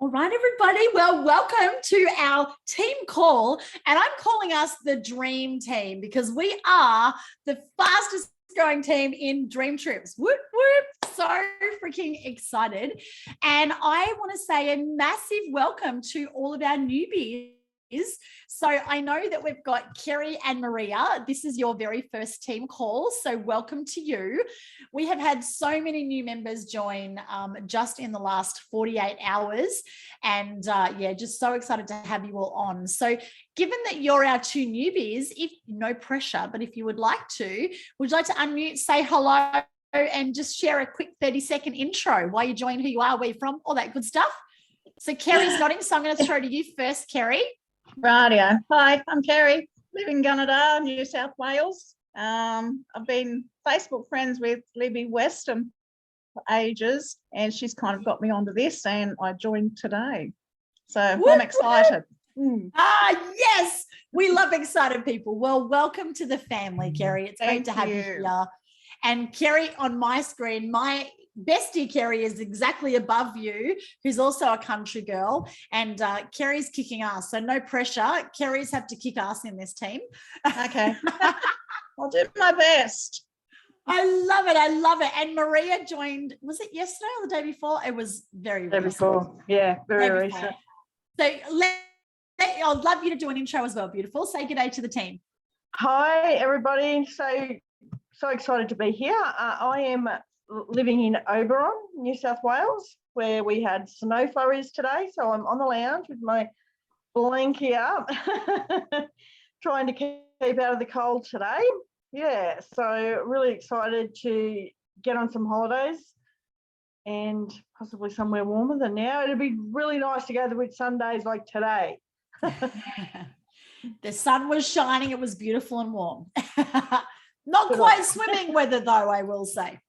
All right, everybody. Well, welcome to our team call. And I'm calling us the Dream Team because we are the fastest growing team in DreamTrips. Whoop, whoop. So freaking excited. And I want to say a massive welcome to all of our newbies. So I know that we've got Kerry and Maria. This is your very first team call. So welcome to you. We have had so many new members join just in the last 48 hours. And just so excited to have you all on. So given that you're our two newbies, if no pressure, but if you would like to, would you like to unmute, say hello, and just share a quick 30-second intro, why you joined, who you are, where you're from, all that good stuff. So Kerry's nodding, so I'm going to throw to you first, Kerry. Radio. Hi, I'm Kerry, live in Gunnedah, New South Wales. I've been Facebook friends with Libby Weston for ages, and she's kind of got me onto this, and I joined today. So I'm excited. Yes, we love excited people. Well, welcome to the family, Kerry. It's great to have you here. And Kerry, on my screen, my bestie Kerry is exactly above you, who's also a country girl, and Kerry's kicking ass, so no pressure. Kerry's have to kick ass in this team. Okay. I'll do my best. I love it. I love it. And Maria joined, was it yesterday or the day before? It was very recent. Before. Yeah, very recent. So I'd love you to do an intro as well, beautiful. Say good day to the team. Hi, everybody. So excited to be here. I am living in Oberon, New South Wales, where we had snow flurries today. So I'm on the lounge with my blankie up, trying to keep out of the cold today. Yeah, so really excited to get on some holidays and possibly somewhere warmer than now. It'd be really nice to go with Sundays like today. The sun was shining. It was beautiful and warm. Not quite swimming weather, though, I will say.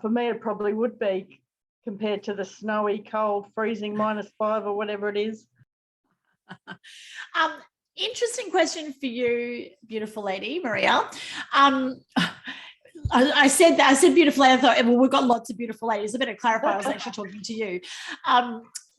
For me, it probably would be compared to the snowy, cold, freezing -5 or whatever it is. Interesting question for you, beautiful lady, Maria. I said beautiful lady. I thought, well, we've got lots of beautiful ladies. I better clarify. I was actually talking to you.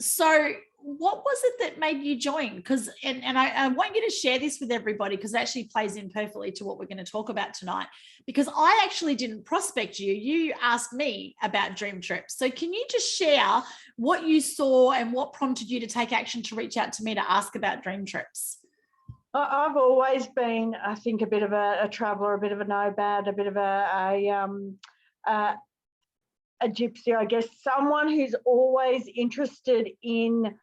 So what was it that made you join? Because, and I want you to share this with everybody because it actually plays in perfectly to what we're going to talk about tonight, because I actually didn't prospect you. You asked me about DreamTrips. So can you just share what you saw and what prompted you to take action to reach out to me to ask about DreamTrips? I've always been, I think, a bit of a traveller, a bit of a nomad, a bit of a gypsy, I guess, someone who's always interested in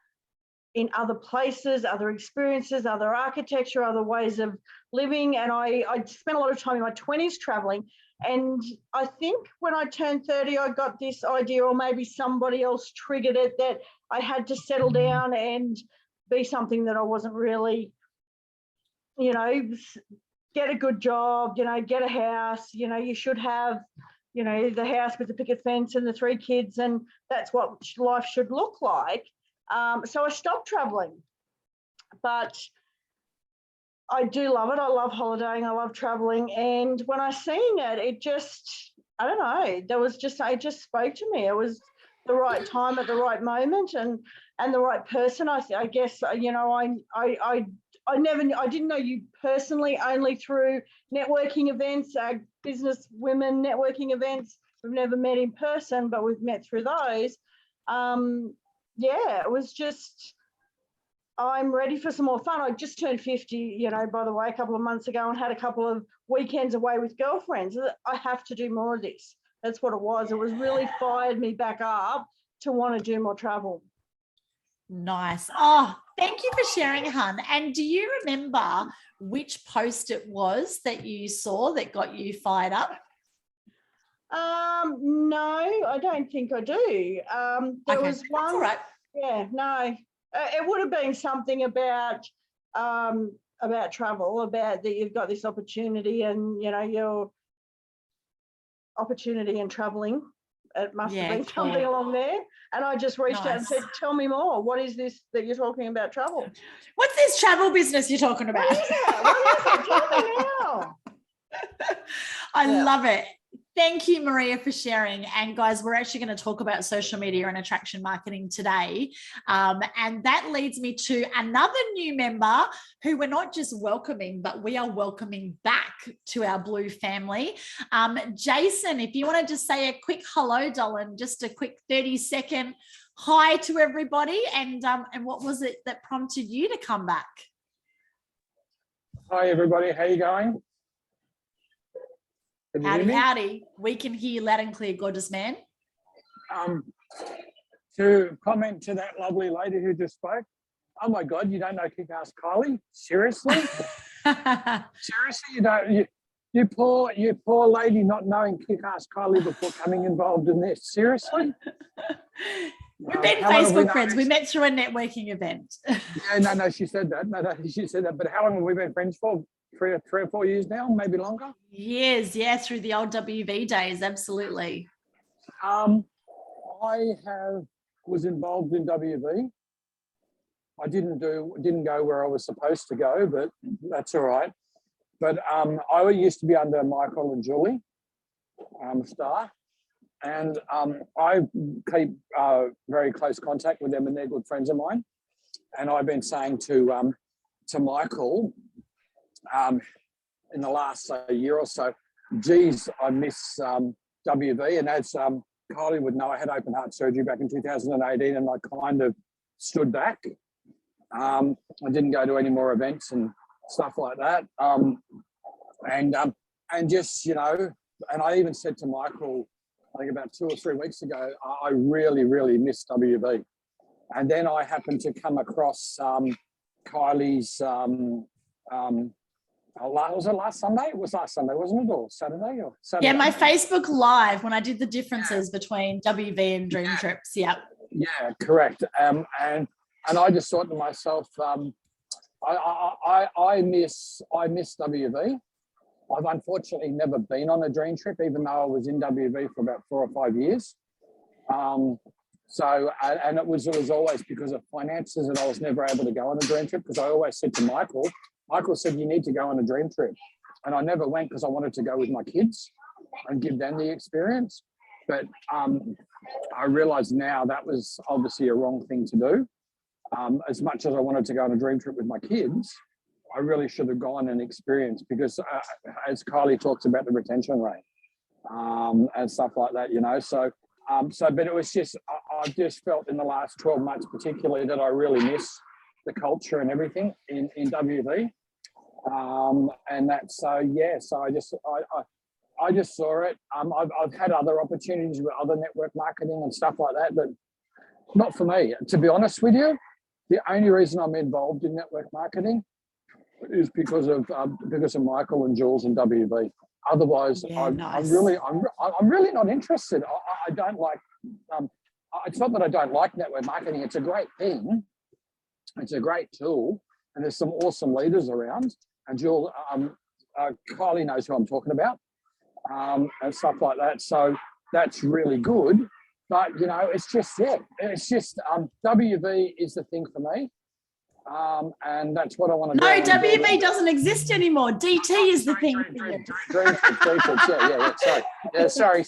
other places, other experiences, other architecture, other ways of living. And I spent a lot of time in my 20s traveling. And I think when I turned 30, I got this idea, or maybe somebody else triggered it, that I had to settle down and be something that I wasn't really, get a good job, get a house, you should have, the house with the picket fence and the 3 kids, and that's what life should look like. So I stopped traveling, but I do love it. I love holidaying. I love traveling. And when I seen it, it just, I don't know, it just spoke to me. It was the right time at the right moment and the right person. I guess, I didn't know you personally, only through networking events, business women networking events. We've never met in person, but we've met through those. It was just, I'm ready for some more fun. I just turned 50, by the way, a couple of months ago, and had a couple of weekends away with girlfriends. I have to do more of this. That's what it was. It was really fired me back up to want to do more travel. Nice. Oh, thank you for sharing, hun. And do you remember which post it was that you saw that got you fired up? No, I don't think I do. There was one. That's all right. Yeah, no. It would have been something about travel, about that you've got this opportunity and, your opportunity in traveling. It must have been something along there. And I just reached out and said, tell me more. What is this that you're talking about travel? What's this travel business you're talking about? What is it? Tell me now. I love it. Thank you, Maria, for sharing. And guys, we're actually going to talk about social media and attraction marketing today. And that leads me to another new member who we're not just welcoming, but we are welcoming back to our Blue family. Jason, if you want to just say a quick hello, Dolan, just a quick 30-second hi to everybody. And what was it that prompted you to come back? Hi, everybody. How you going? Howdy. We can hear you loud and clear, gorgeous man. To comment to that lovely lady who just spoke, oh my God, you don't know KickAss Kylie? Seriously? Seriously, you don't? You poor lady not knowing KickAss Kylie before coming involved in this. Seriously? We've been Facebook friends. We met through a networking event. Yeah, no, she said that. No, she said that. But how long have we been friends for? Three or 4 years now, maybe longer? Years, yeah, through the old WV days, absolutely. I was involved in WV. I didn't go where I was supposed to go, but that's all right. But I used to be under Michael and Julie Starr, and I keep very close contact with them, and they're good friends of mine. And I've been saying to Michael in the last year or so, geez, I miss WV. And as Kylie would know, I had open heart surgery back in 2018, and I kind of stood back. I didn't go to any more events and stuff like that. And just, you know, and I even said to Michael, I think about 2 or 3 weeks ago, I really, really miss WV. And then I happened to come across Kylie's, was it last Sunday? It was last Sunday, wasn't it? Or Saturday? Yeah, my Facebook Live when I did the differences between WV and DreamTrips. Yeah. Yeah, correct. And I just thought to myself, I miss WV. I've unfortunately never been on a dream trip, even though I was in WV for about 4 or 5 years. So it was always because of finances, and I was never able to go on a dream trip, because I always said to Michael said, you need to go on a dream trip. And I never went because I wanted to go with my kids and give them the experience. But I realize now that was obviously a wrong thing to do. As much as I wanted to go on a dream trip with my kids, I really should have gone and experienced, because as Kylie talks about the retention rate and stuff like that, you know. So but it was just, I've just felt in the last 12 months particularly that I really miss the culture and everything in WV. And that's, so I just saw it. I've had other opportunities with other network marketing and stuff like that, but not for me. To be honest with you, the only reason I'm involved in network marketing is because of Michael and Jules and WV. Otherwise, yeah, I'm really not interested. I don't like. It's not that I don't like network marketing. It's a great thing. It's a great tool, and there's some awesome leaders around. And Jules, Kylie knows who I'm talking about, and stuff like that. So that's really good. But you know, it's just WV is the thing for me. And that's what I want to do. No, WV doesn't exist anymore. DT is the thing. DreamTrips, yeah. Sorry.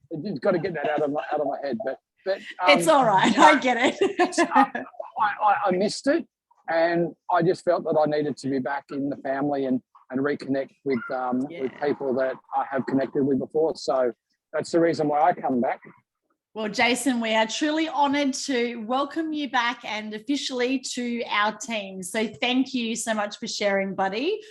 You've got to get that out of my head. But it's all right. You know, I get it. I missed it, and I just felt that I needed to be back in the family and reconnect with people that I have connected with before. So that's the reason why I come back. Well, Jason, we are truly honoured to welcome you back and officially to our team. So thank you so much for sharing, buddy.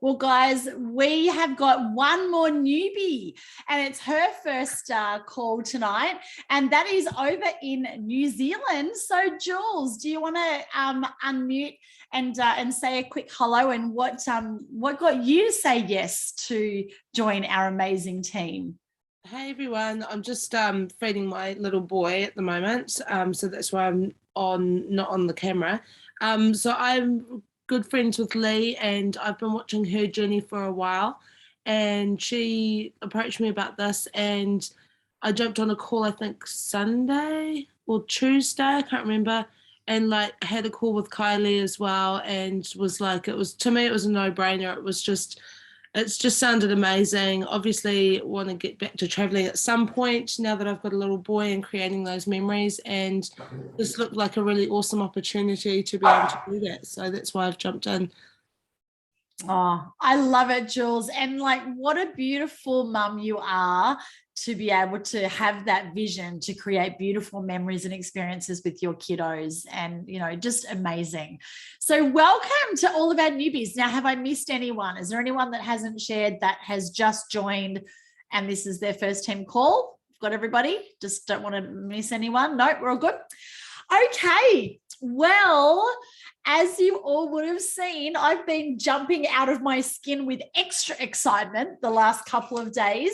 Well, guys, we have got one more newbie, and it's her first call tonight, and that is over in New Zealand. So, Jules, do you want to unmute and say a quick hello, and what got you to say yes to join our amazing team? Hey everyone, I'm just feeding my little boy at the moment, so that's why I'm not on the camera. So I'm good friends with Lee, and I've been watching her journey for a while, and she approached me about this, and I jumped on a call, I think Sunday or Tuesday, I can't remember, and like had a call with Kylie as well, and was like, to me it was a no-brainer. It it's just sounded amazing. Obviously want to get back to traveling at some point now that I've got a little boy and creating those memories, and this looked like a really awesome opportunity to be able to do that. So that's why I've jumped in. Oh, I love it, Jules. And like, what a beautiful mum you are to be able to have that vision to create beautiful memories and experiences with your kiddos, and, you know, just amazing. So welcome to all of our newbies. Now, have I missed anyone? Is there anyone that hasn't shared that has just joined and this is their first team call? Got everybody? Just don't want to miss anyone. No, we're all good. Okay. Well, as you all would have seen, I've been jumping out of my skin with extra excitement the last couple of days.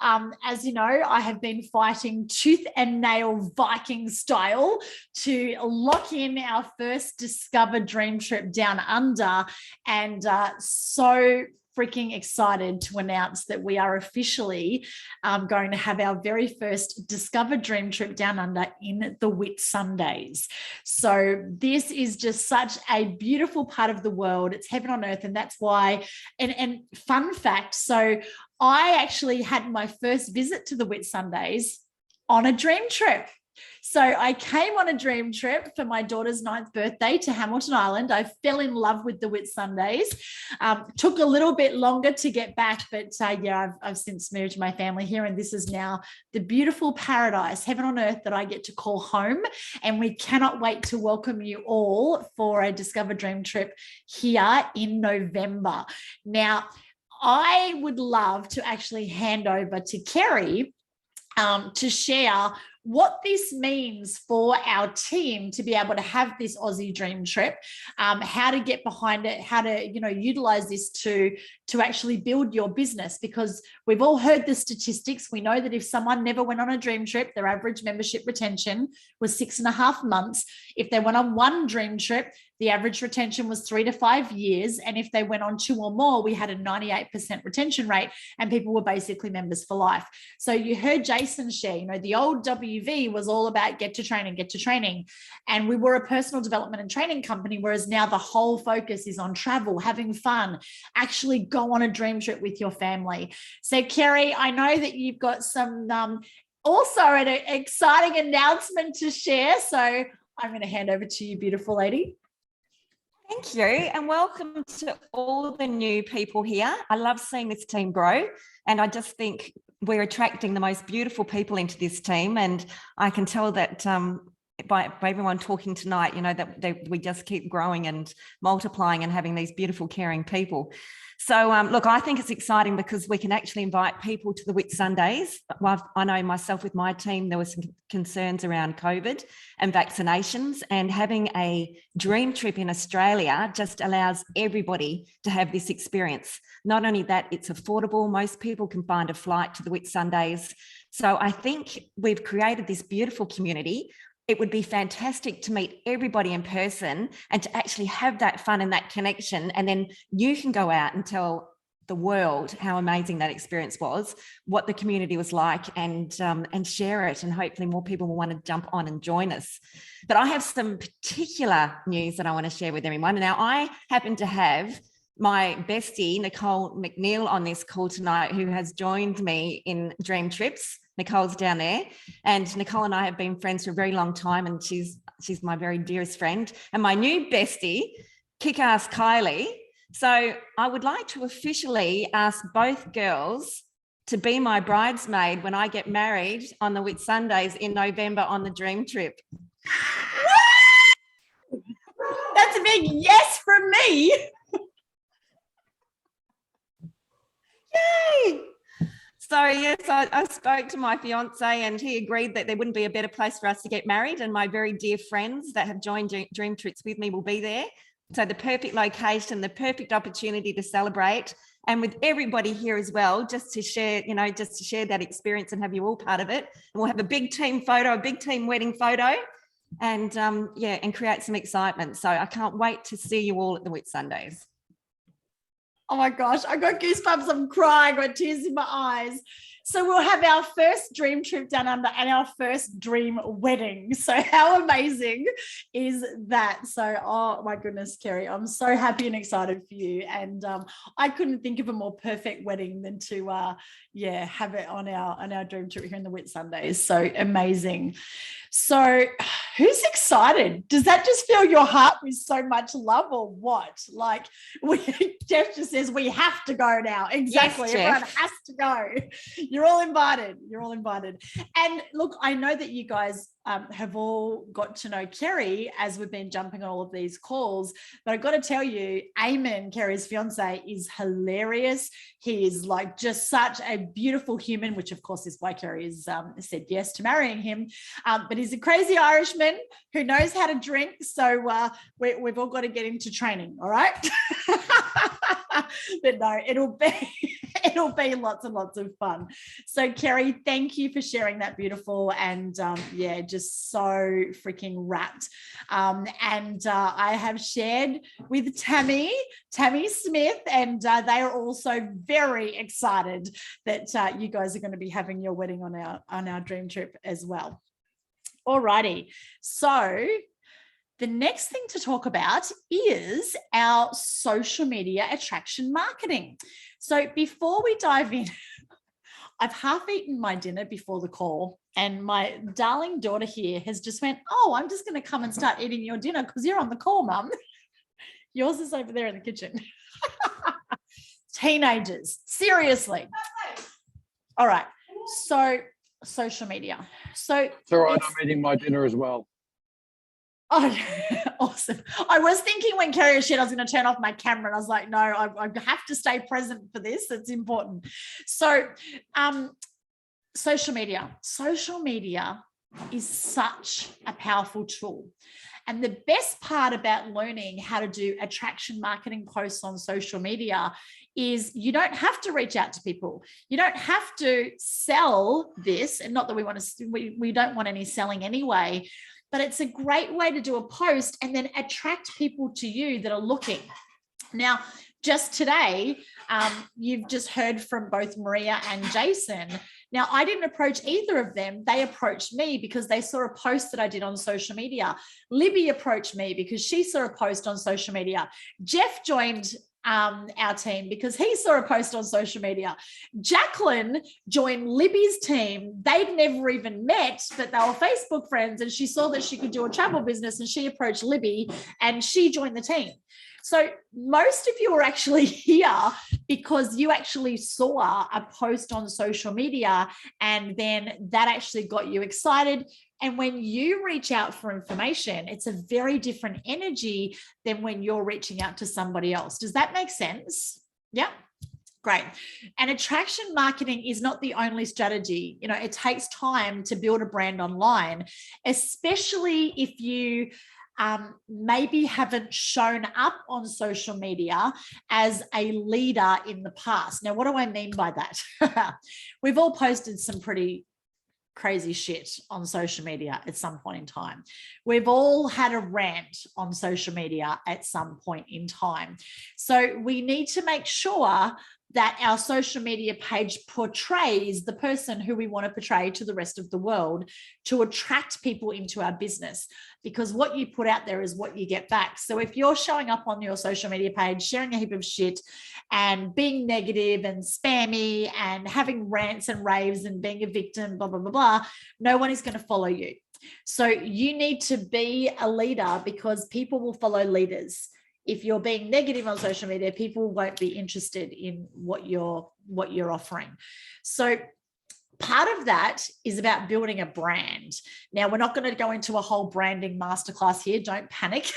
As you know, I have been fighting tooth and nail Viking style to lock in our first Discover Dream Trip down under, and so freaking excited to announce that we are officially going to have our very first Discover Dream Trip down under in the Whitsundays. So this is just such a beautiful part of the world. It's heaven on earth, and that's why, and fun fact, so I actually had my first visit to the Whitsundays on a dream trip. So I came on a dream trip for my daughter's 9th birthday to Hamilton Island. I fell in love with the Whitsundays. Took a little bit longer to get back, but yeah, I've since moved my family here, and this is now the beautiful paradise, heaven on earth, that I get to call home. And we cannot wait to welcome you all for a Discover Dream Trip here in November. Now, I would love to actually hand over to Kerry to share what this means for our team to be able to have this Aussie dream trip, how to get behind it, how to, you know, utilize this to actually build your business, because we've all heard the statistics. We know that if someone never went on a dream trip, their average membership retention was 6.5 months. If they went on one dream trip, the average retention was 3 to 5 years. And if they went on 2 or more, we had a 98% retention rate, and people were basically members for life. So you heard Jason share, you know, the old WV was all about get to training, get to training. And we were a personal development and training company, whereas now the whole focus is on travel, having fun, actually go on a dream trip with your family. So Kerry, I know that you've got some also an exciting announcement to share. So I'm going to hand over to you, beautiful lady. Thank you, and welcome to all the new people here. I love seeing this team grow, and I just think we're attracting the most beautiful people into this team, and I can tell that by everyone talking tonight, you know, that we just keep growing and multiplying and having these beautiful, caring people. So look, I think it's exciting because we can actually invite people to the Whitsundays. Well, I know myself with my team, there were some concerns around COVID and vaccinations, and having a dream trip in Australia just allows everybody to have this experience. Not only that, it's affordable. Most people can find a flight to the Whitsundays. So I think we've created this beautiful community. It would be fantastic to meet everybody in person and to actually have that fun and that connection. And then you can go out and tell the world how amazing that experience was, what the community was like, and share it. And hopefully more people will want to jump on and join us. But I have some particular news that I want to share with everyone. Now, I happen to have my bestie, Nicole McNeil, on this call tonight, who has joined me in DreamTrips. Nicole's down there, and Nicole and I have been friends for a very long time, and she's my very dearest friend, and my new bestie, KickAss Kylie. So I would like to officially ask both girls to be my bridesmaid when I get married on the Whitsundays in November on the dream trip. That's a big yes from me. Yay! So yes, I spoke to my fiance, and he agreed that there wouldn't be a better place for us to get married, and my very dear friends that have joined DreamTrips with me will be there. So the perfect location, the perfect opportunity to celebrate, and with everybody here as well, just to share, you know, just to share that experience and have you all part of it. And we'll have a big team photo, a big team wedding photo, and yeah, and create some excitement. So I can't wait to see you all at the Whitsundays. Oh my gosh, I got goosebumps. I'm crying, I got tears in my eyes. So we'll have our first dream trip down under and our first dream wedding. So how amazing is that? So, oh my goodness, Kerry, I'm so happy and excited for you. And I couldn't think of a more perfect wedding than to, have it on our dream trip here in the Whitsundays. So amazing. So who's excited? Does that just fill your heart with so much love or what? Like Jeff just says, we have to go now. Exactly. Yes, everyone Jeff. has to go. You're all invited. You're all invited. And look, I know that you guys have all got to know Kerry as we've been jumping on all of these calls, but I've got to tell you, Eamon, Kerry's fiance, is hilarious. He is like just such a beautiful human, which of course is why Kerry has said yes to marrying him. But he's a crazy Irishman who knows how to drink. So we've all got to get into training. All right. But no, it'll be lots and lots of fun. So Kerry, thank you for sharing that beautiful and just so freaking wrapped. I have shared with Tammy Smith, and they are also very excited that you guys are going to be having your wedding on our dream trip as well. Alrighty, so the next thing to talk about is our social media attraction marketing. So before we dive in, I've half eaten my dinner before the call, and my darling daughter here has just went, oh, I'm just going to come and start eating your dinner because you're on the call, Mum. Yours is over there in the kitchen. Teenagers, seriously. All right, so social media. So It's all right, I'm eating my dinner as well. Oh, awesome. I was thinking when Kerry shared I was going to turn off my camera, and I was like, no, I have to stay present for this. It's important. So social media is such a powerful tool. And the best part about learning how to do attraction marketing posts on social media is you don't have to reach out to people. You don't have to sell this, and not that we don't want any selling anyway, but it's a great way to do a post and then attract people to you that are looking. Now, just today, you've just heard from both Maria and Jason. Now, I didn't approach either of them. They approached me because they saw a post that I did on social media. Libby approached me because she saw a post on social media. Jeff joined our team because he saw a post on social media. Jacqueline joined Libby's team. They'd never even met, but they were Facebook friends, and she saw that she could do a travel business, and she approached Libby and she joined the team. So most of you are actually here because you actually saw a post on social media, and then that actually got you excited. And when you reach out for information, it's a very different energy than when you're reaching out to somebody else. Does that make sense? Yeah. Great. And attraction marketing is not the only strategy. You know, it takes time to build a brand online, especially if you maybe haven't shown up on social media as a leader in the past. Now, what do I mean by that? We've all posted some pretty crazy shit on social media at some point in time. We've all had a rant on social media at some point in time. So we need to make sure that our social media page portrays the person who we want to portray to the rest of the world to attract people into our business, because what you put out there is what you get back. So if you're showing up on your social media page, sharing a heap of shit and being negative and spammy and having rants and raves and being a victim, blah, blah, blah, blah, no one is going to follow you. So you need to be a leader, because people will follow leaders. If you're being negative on social media, people won't be interested in what you're offering. So part of that is about building a brand. Now, we're not going to go into a whole branding masterclass here. Don't panic.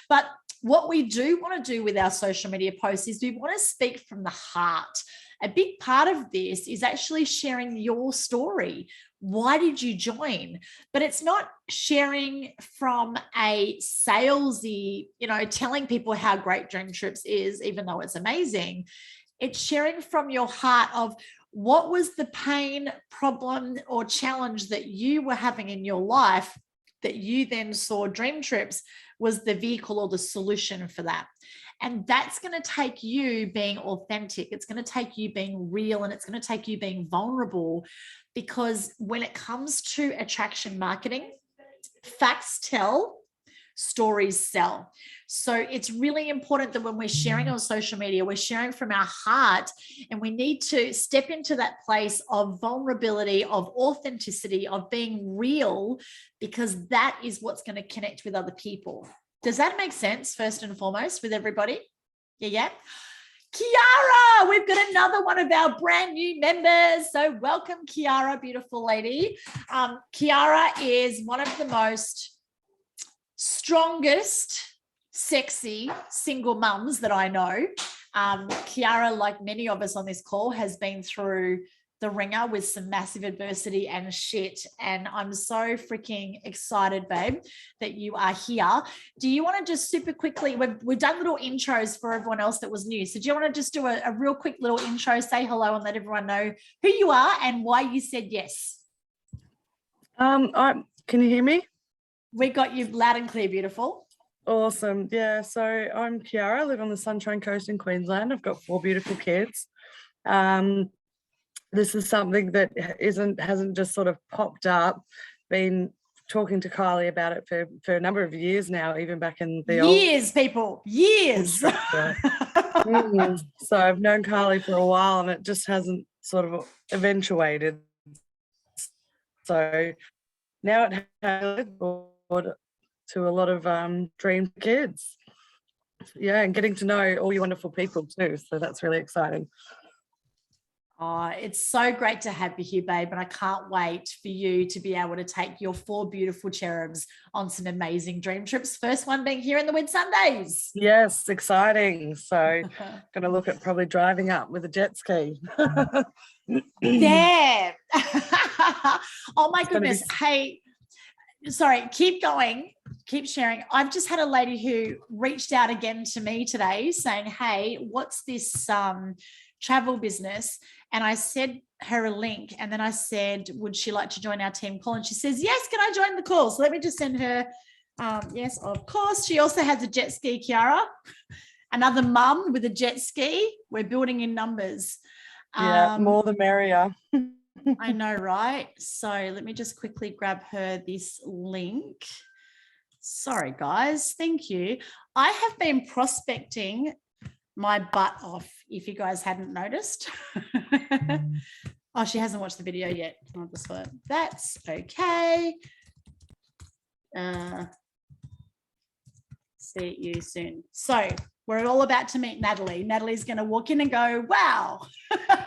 But what we do want to do with our social media posts is we want to speak from the heart. A big part of this is actually sharing your story. Why did you join? But it's not sharing from a salesy, telling people how great DreamTrips is, even though it's amazing. It's sharing from your heart of what was the pain, problem, or challenge that you were having in your life, that you then saw DreamTrips was the vehicle or the solution for that. And that's going to take you being authentic. It's going to take you being real, and it's going to take you being vulnerable, because when it comes to attraction marketing, facts tell, stories sell. So it's really important that when we're sharing on social media, we're sharing from our heart, and we need to step into that place of vulnerability, of authenticity, of being real, because that is what's going to connect with other people. Does that make sense, first and foremost, with everybody? Yeah. Kiara, we've got another one of our brand new members. So welcome, Kiara, beautiful lady. Kiara is one of the most strongest, sexy single mums that I know. Kiara, like many of us on this call, has been through the ringer with some massive adversity and shit. And I'm so freaking excited, babe, that you are here. Do you want to just super quickly, we've done little intros for everyone else that was new. So do you want to just do a real quick little intro, say hello, and let everyone know who you are and why you said yes? Can you hear me? We got you loud and clear, beautiful. Awesome. Yeah, so I'm Kiara. I live on the Sunshine Coast in Queensland. I've got 4 beautiful kids. This is something that hasn't just sort of popped up. Been talking to Kylie about it for a number of years now, even back in the years, people, years. So I've known Kylie for a while, and it just hasn't sort of eventuated. So now it has to a lot of dream kids. Yeah, and getting to know all you wonderful people too. So that's really exciting. Oh, it's so great to have you here, babe. And I can't wait for you to be able to take your 4 beautiful cherubs on some amazing dream trips. First one being here in the Whitsundays. Yes, exciting. So going to look at probably driving up with a jet ski. Damn. Oh my goodness. Hey, sorry, keep going, keep sharing. I've just had a lady who reached out again to me today saying, hey, what's this travel business? And I sent her a link, and then I said, would she like to join our team call? And she says, yes, can I join the call? So let me just send her, yes, of course. She also has a jet ski, Kiara. Another mum with a jet ski. We're building in numbers. Yeah, more the merrier. I know, right? So let me just quickly grab her this link. Sorry, guys. Thank you. I have been prospecting my butt off, if you guys hadn't noticed. Oh, she hasn't watched the video yet. I'll just put, that's okay. See you soon. So we're all about to meet Natalie. Natalie's going to walk in and go, wow,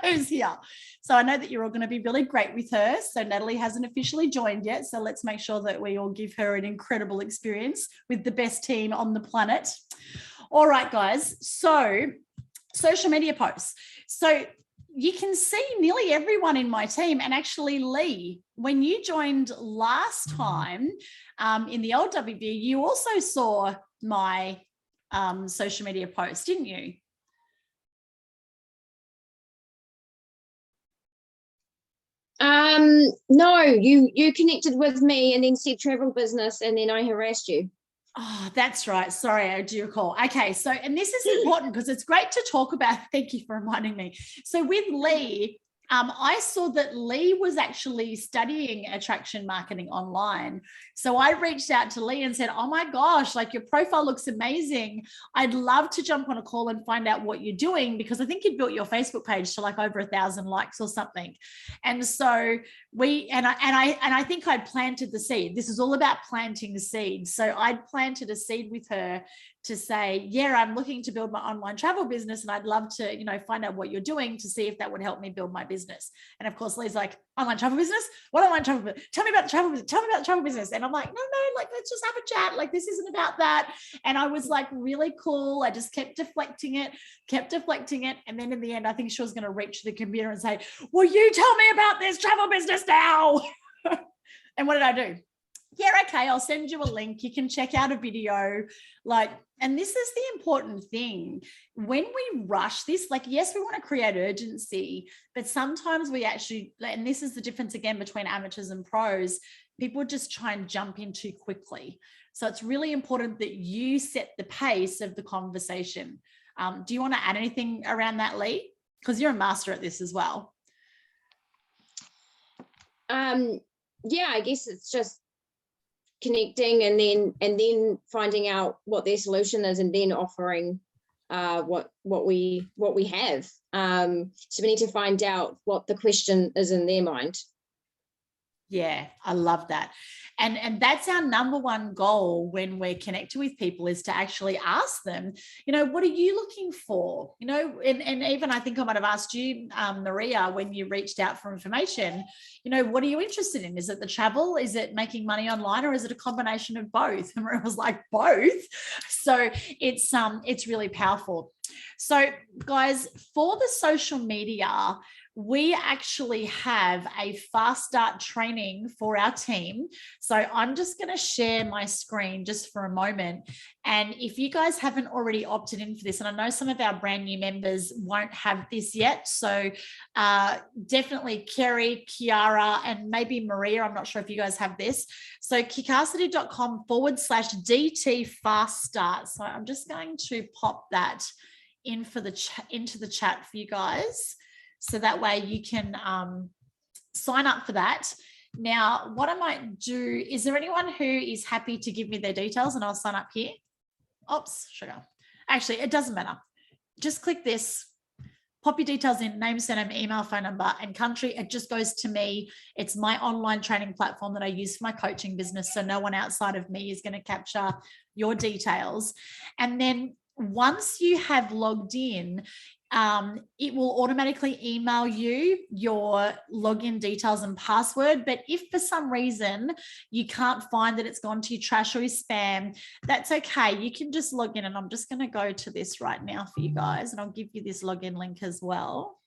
who's here? So I know that you're all going to be really great with her. So Natalie hasn't officially joined yet. So let's make sure that we all give her an incredible experience with the best team on the planet. All right, guys. So social media posts. So you can see nearly everyone in my team. And actually, Lee, when you joined last time in the old WV, you also saw my social media post, didn't you? No, you connected with me and then said travel business, and then I harassed you. Oh, that's right. Sorry, I do recall. Okay, so, and this is important because it's great to talk about. Thank you for reminding me. So with Lee, I saw that Lee was actually studying attraction marketing online. So I reached out to Lee and said, oh my gosh, like your profile looks amazing. I'd love to jump on a call and find out what you're doing, because I think you'd built your Facebook page to like over 1,000 likes or something. And so I think I'd planted the seed. This is all about planting the seed. So I'd planted a seed with her to say, yeah, I'm looking to build my online travel business, and I'd love to, find out what you're doing to see if that would help me build my business. And of course, Lee's like, online travel business? What online travel business? Tell me about the travel business. Tell me about the travel business. And I'm like, no, like, let's just have a chat. Like, this isn't about that. And I was like, really cool. I just kept deflecting it. And then in the end, I think she was going to reach the computer and say, well, you tell me about this travel business now. And what did I do? Yeah, okay, I'll send you a link. You can check out a video. And this is the important thing. When we rush this, yes, we want to create urgency, but sometimes we actually, and this is the difference again between amateurs and pros, people just try and jump in too quickly. So it's really important that you set the pace of the conversation. Do you want to add anything around that, Lee? Because you're a master at this as well. Yeah, I guess it's just connecting and then finding out what their solution is, and then offering what we have. So we need to find out what the question is in their mind. Yeah, I love that. And that's our number one goal when we're connecting with people, is to actually ask them, you know, what are you looking for? You know, and even I think I might have asked you, Maria, when you reached out for information, you know, what are you interested in? Is it the travel? Is it making money online? Or is it a combination of both? And Maria was like, both. So it's really powerful. So guys, for the social media, we actually have a fast start training for our team. So I'm just going to share my screen just for a moment. And if you guys haven't already opted in for this, and I know some of our brand new members won't have this yet. So definitely Kerry, Kiara, and maybe Maria. I'm not sure if you guys have this. So kickacity.com/DT fast start. So I'm just going to pop that in for into the chat for you guys. So that way you can sign up for that. Now, what I might do, is there anyone who is happy to give me their details and I'll sign up here? Oops, sugar. Actually, it doesn't matter. Just click this, pop your details in, name, surname, email, phone number, and country. It just goes to me. It's my online training platform that I use for my coaching business. So no one outside of me is going to capture your details. And then once you have logged in, it will automatically email you your login details and password. But if for some reason you can't find that, it's gone to your trash or your spam, that's okay. You can just log in, and I'm just going to go to this right now for you guys, and I'll give you this login link as well.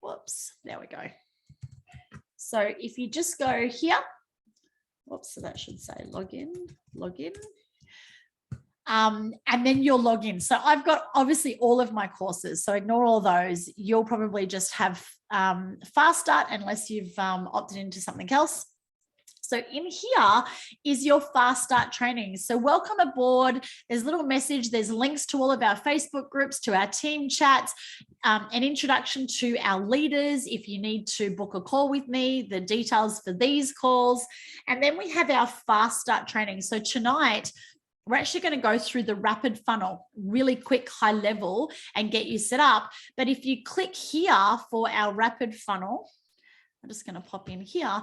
Whoops, there we go. So if you just go here, whoops, so that should say login. And then you'll log in. So I've got obviously all of my courses, so ignore all those. You'll probably just have fast start unless you've opted into something else. So in here is your fast start training. So welcome aboard. There's a little message. There's links to all of our Facebook groups, to our team chats, an introduction to our leaders if you need to book a call with me, the details for these calls. And then we have our fast start training. So tonight, we're actually going to go through the rapid funnel, really quick, high level, and get you set up. But if you click here for our rapid funnel, I'm just going to pop in here.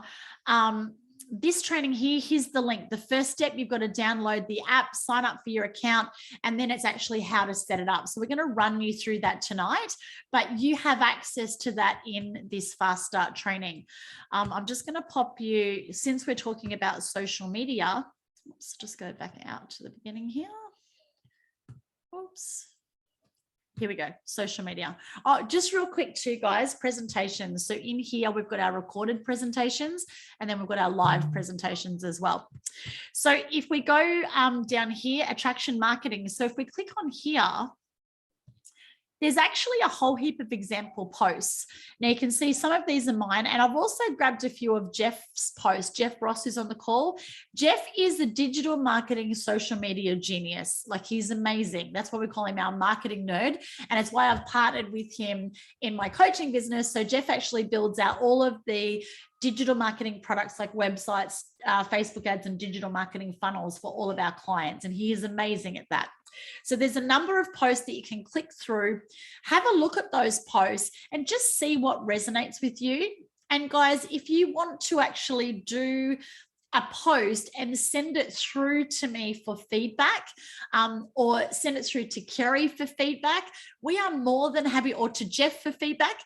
This training here, here's the link. The first step, you've got to download the app, sign up for your account, and then it's actually how to set it up. So we're going to run you through that tonight, but you have access to that in this fast start training. I'm just going to pop you, since we're talking about social media, let's just go back out to the beginning here. Oops. Here we go, social media. Oh, just real quick too, guys, presentations. So in here, we've got our recorded presentations, and then we've got our live presentations as well. So if we go down here, attraction marketing. So if we click on here, there's actually a whole heap of example posts. Now you can see some of these are mine, and I've also grabbed a few of Jeff's posts. Jeff Ross is on the call. Jeff is a digital marketing social media genius. Like, he's amazing. That's why we call him our marketing nerd. And it's why I've partnered with him in my coaching business. So Jeff actually builds out all of the digital marketing products like websites, Facebook ads, and digital marketing funnels for all of our clients. And he is amazing at that. So there's a number of posts that you can click through, have a look at those posts, and just see what resonates with you. And guys, if you want to actually do a post and send it through to me for feedback, or send it through to Kerry for feedback, we are more than happy, or to Jeff for feedback,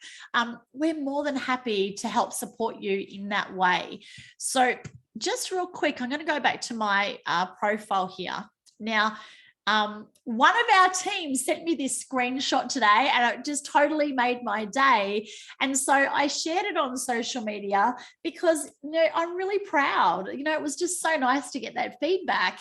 we're more than happy to help support you in that way. So just real quick, I'm going to go back to my profile here. Now, one of our team sent me this screenshot today, and it just totally made my day. And so I shared it on social media because, you know, I'm really proud. You know, it was just so nice to get that feedback.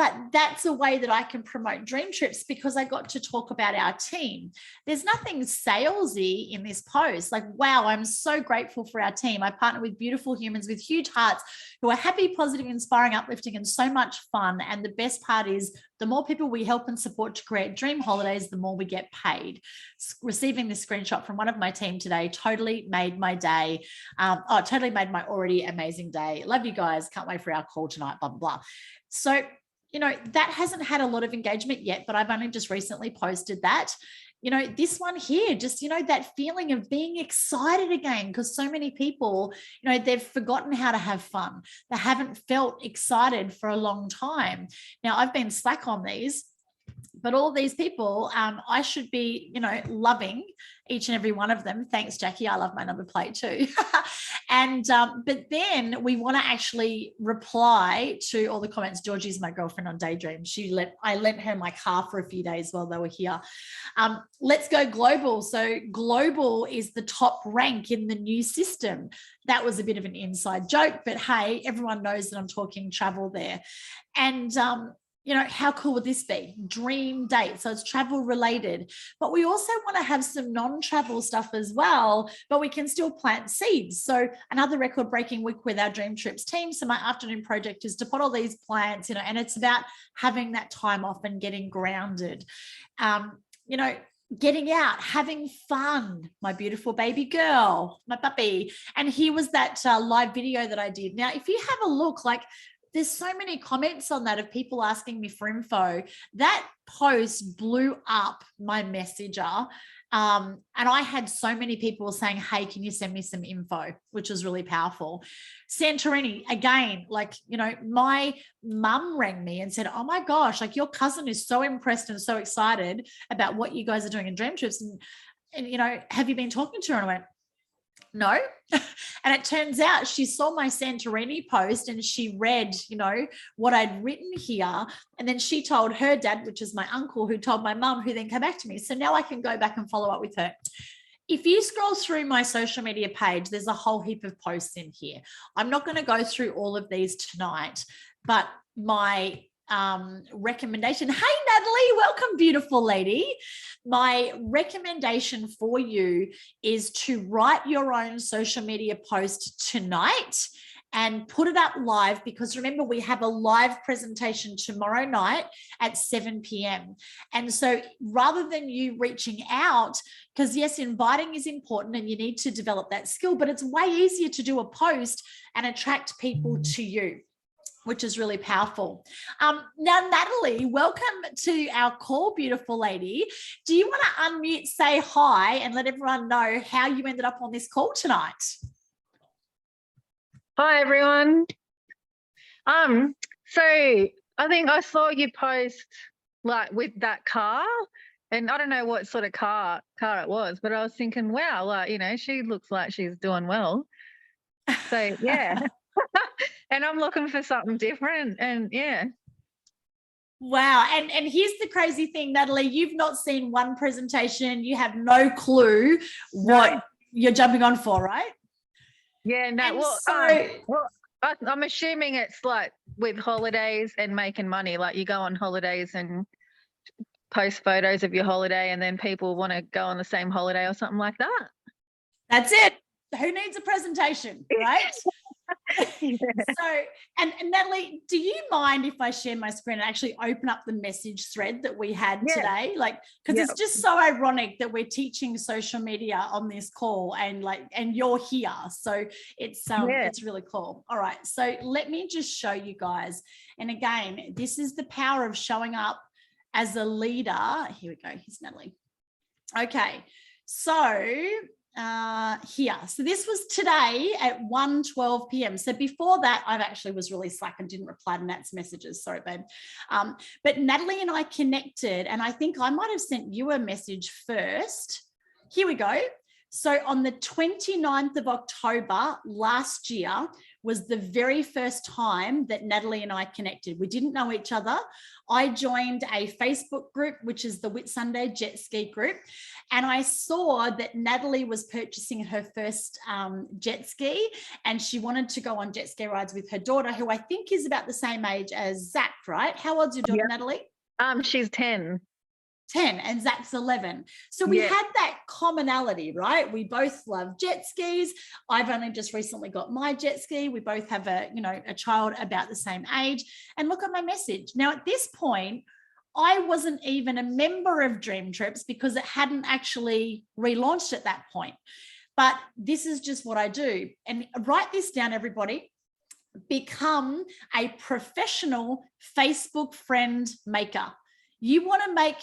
but that's a way that I can promote DreamTrips because I got to talk about our team. There's nothing salesy in this post. Like, wow, I'm so grateful for our team. I partner with beautiful humans with huge hearts who are happy, positive, inspiring, uplifting, and so much fun. And the best part is the more people we help and support to create dream holidays, the more we get paid. Receiving this screenshot from one of my team today totally made my day. Totally made my already amazing day. Love you guys. Can't wait for our call tonight, blah, blah, blah. So, you know, that hasn't had a lot of engagement yet, but I've only just recently posted that. You know, this one here, just, you know, that feeling of being excited again, because so many people, you know, they've forgotten how to have fun. They haven't felt excited for a long time. Now, I've been slack on these, but all these people, I should be, you know, loving each and every one of them. Thanks, Jackie. I love my number plate too. And, but then we want to actually reply to all the comments. Georgie's my girlfriend on Daydream. I lent her my car for a few days while they were here. Let's go global. So global is the top rank in the new system. That was a bit of an inside joke, but hey, everyone knows that I'm talking travel there. And, you know, how cool would this be? Dream date. So it's travel related, but we also want to have some non-travel stuff as well, but we can still plant seeds. So another record breaking week with our DreamTrips team. So my afternoon project is to put all these plants, you know, and it's about having that time off and getting grounded. You know, getting out, having fun, my beautiful baby girl, my puppy. And here was that live video that I did. Now, if you have a look, like, there's so many comments on that of people asking me for info. That post blew up my messenger. And I had so many people saying, hey, can you send me some info, which was really powerful. Santorini, again, like, you know, my mum rang me and said, oh my gosh, like your cousin is so impressed and so excited about what you guys are doing in DreamTrips. And you know, have you been talking to her? And I went, no. And it turns out she saw my Santorini post and she read, you know, what I'd written here. And then she told her dad, which is my uncle, who told my mum, who then came back to me. So now I can go back and follow up with her. If you scroll through my social media page, there's a whole heap of posts in here. I'm not going to go through all of these tonight, but my recommendation. Hey, Natalie, welcome, beautiful lady. My recommendation for you is to write your own social media post tonight and put it up live, because remember, we have a live presentation tomorrow night at 7 p.m. And so rather than you reaching out, because yes, inviting is important and you need to develop that skill, but it's way easier to do a post and attract people to you, which is really powerful. Now, Natalie, welcome to our call, beautiful lady. Do you want to unmute, say hi, and let everyone know how you ended up on this call tonight? Hi, everyone. So I think I saw you post like with that car, and I don't know what sort of car it was, but I was thinking, wow, like, you know, she looks like she's doing well. So yeah. And I'm looking for something different, and yeah. Wow. And here's the crazy thing, Natalie, you've not seen one presentation. You have no clue what you're jumping on for, right? Yeah, no, And well, I'm assuming it's like with holidays and making money, like you go on holidays and post photos of your holiday and then people want to go on the same holiday or something like that. That's it. Who needs a presentation, right? Yeah. So, and Natalie, do you mind if I share my screen and actually open up the message thread that we had today? Like, because it's just so ironic that we're teaching social media on this call and you're here. So it's really cool. All right. So let me just show you guys. And again, this is the power of showing up as a leader. Here we go. Here's Natalie. Okay. So here. So this was today at 1:12 p.m. So before that, I actually was really slack and didn't reply to Nat's messages. Sorry, babe. But Natalie and I connected, and I think I might have sent you a message first. Here we go. So on the 29th of October last year was the very first time that Natalie and I connected. We didn't know each other. I joined a Facebook group, which is the Whitsunday Jet Ski group. And I saw that Natalie was purchasing her first jet ski, and she wanted to go on jet ski rides with her daughter, who I think is about the same age as Zach, right? How old's your daughter, Natalie? She's 10. 10 and Zach's 11. So we had that commonality, right? We both love jet skis. I've only just recently got my jet ski. We both have a child about the same age. And look at my message. Now, at this point, I wasn't even a member of DreamTrips because it hadn't actually relaunched at that point. But this is just what I do. And write this down, everybody. Become a professional Facebook friend maker. You want to make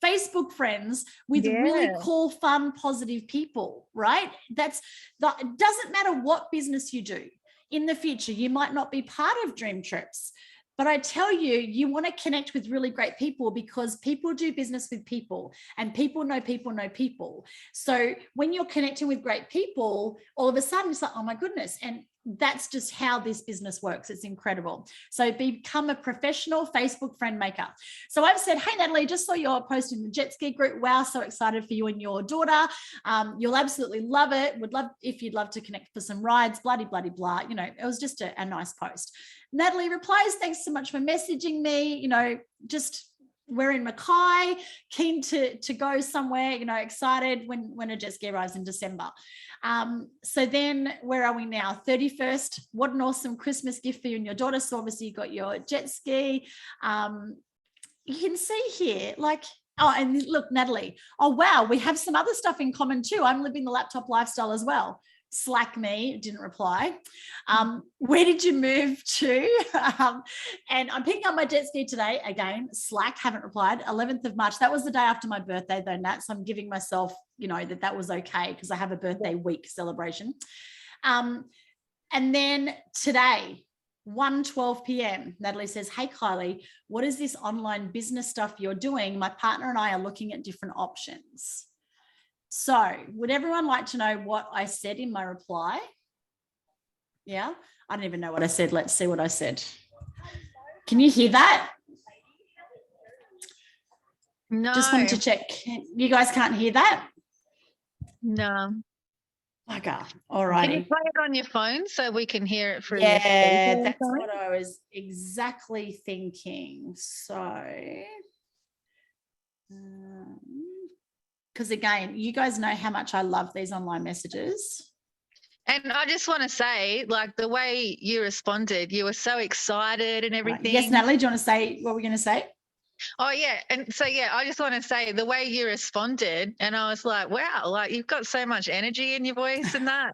Facebook friends with really cool, fun, positive people, right? It doesn't matter what business you do. In the future, you might not be part of DreamTrips, but I tell you, you want to connect with really great people because people do business with people and people know people know people. So when you're connecting with great people, all of a sudden it's like, oh my goodness. And that's just how this business works. It's incredible. So become a professional Facebook friend maker. So I've said, hey, Natalie, just saw your post in the jet ski group. Wow, so excited for you and your daughter. You'll absolutely love it. Would love if you'd love to connect for some rides, bloody, bloody, blah. It was just a nice post. Natalie replies, thanks so much for messaging me. We're in Mackay, keen to go somewhere, excited when a jet ski arrives in December. So then where are we now? 31st. What an awesome Christmas gift for you and your daughter. So obviously you got your jet ski. You can see here, and look, Natalie, oh, wow, we have some other stuff in common too. I'm living the laptop lifestyle as well. Slack me, didn't reply. Where did you move to? And I'm picking up my jet ski today. Again, Slack, haven't replied. 11th of March. That was the day after my birthday though, Nat. So I'm giving myself, that was okay because I have a birthday week celebration. And then today, 1:12 p.m. Natalie says, hey, Kylie, what is this online business stuff you're doing? My partner and I are looking at different options. So would everyone like to know what I said in my reply? Yeah, I don't even know what I said. Let's see what I said. Can you hear that? No. Just wanted to check. You guys can't hear that? No. Okay. All right. Can you play it on your phone so we can hear it through your speaker? That's what I was exactly thinking. So because again, you guys know how much I love these online messages. And I just want to say, the way you responded, you were so excited and everything. Right. Yes, Natalie, do you want to say what we're going to say? Oh, yeah. And so, I just want to say the way you responded, and I was like, wow, you've got so much energy in your voice and that.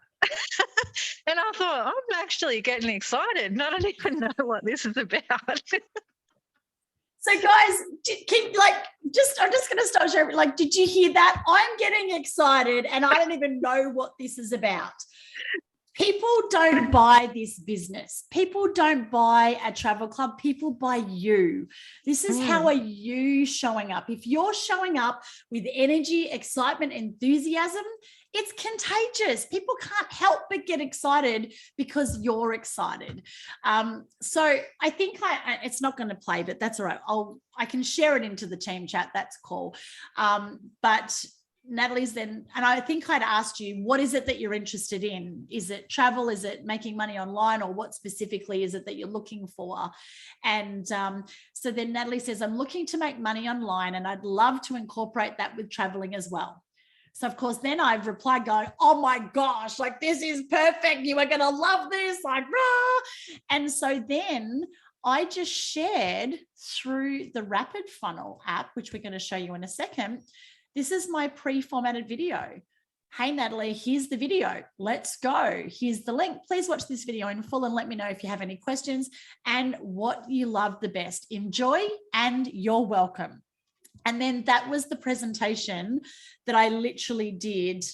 And I thought, I'm actually getting excited. And I don't even know what this is about. So guys, I'm just going to start sharing. Did you hear that? I'm getting excited and I don't even know what this is about. People don't buy this business. People don't buy a travel club. People buy you. This is how are you showing up? If you're showing up with energy, excitement, enthusiasm, it's contagious. People can't help but get excited because you're excited. So I think it's not going to play, but that's all right. I can share it into the team chat. That's cool. But Natalie's then, and I think I'd asked you, what is it that you're interested in? Is it travel? Is it making money online? Or what specifically is it that you're looking for? And so then Natalie says, I'm looking to make money online and I'd love to incorporate that with traveling as well. So of course, then I've replied going, oh my gosh, this is perfect. You are going to love this, rah. And so then I just shared through the Rapid Funnel app, which we're going to show you in a second. This is my pre-formatted video. Hey, Natalie, here's the video. Let's go. Here's the link. Please watch this video in full and let me know if you have any questions and what you love the best. Enjoy and you're welcome. And then that was the presentation that I literally did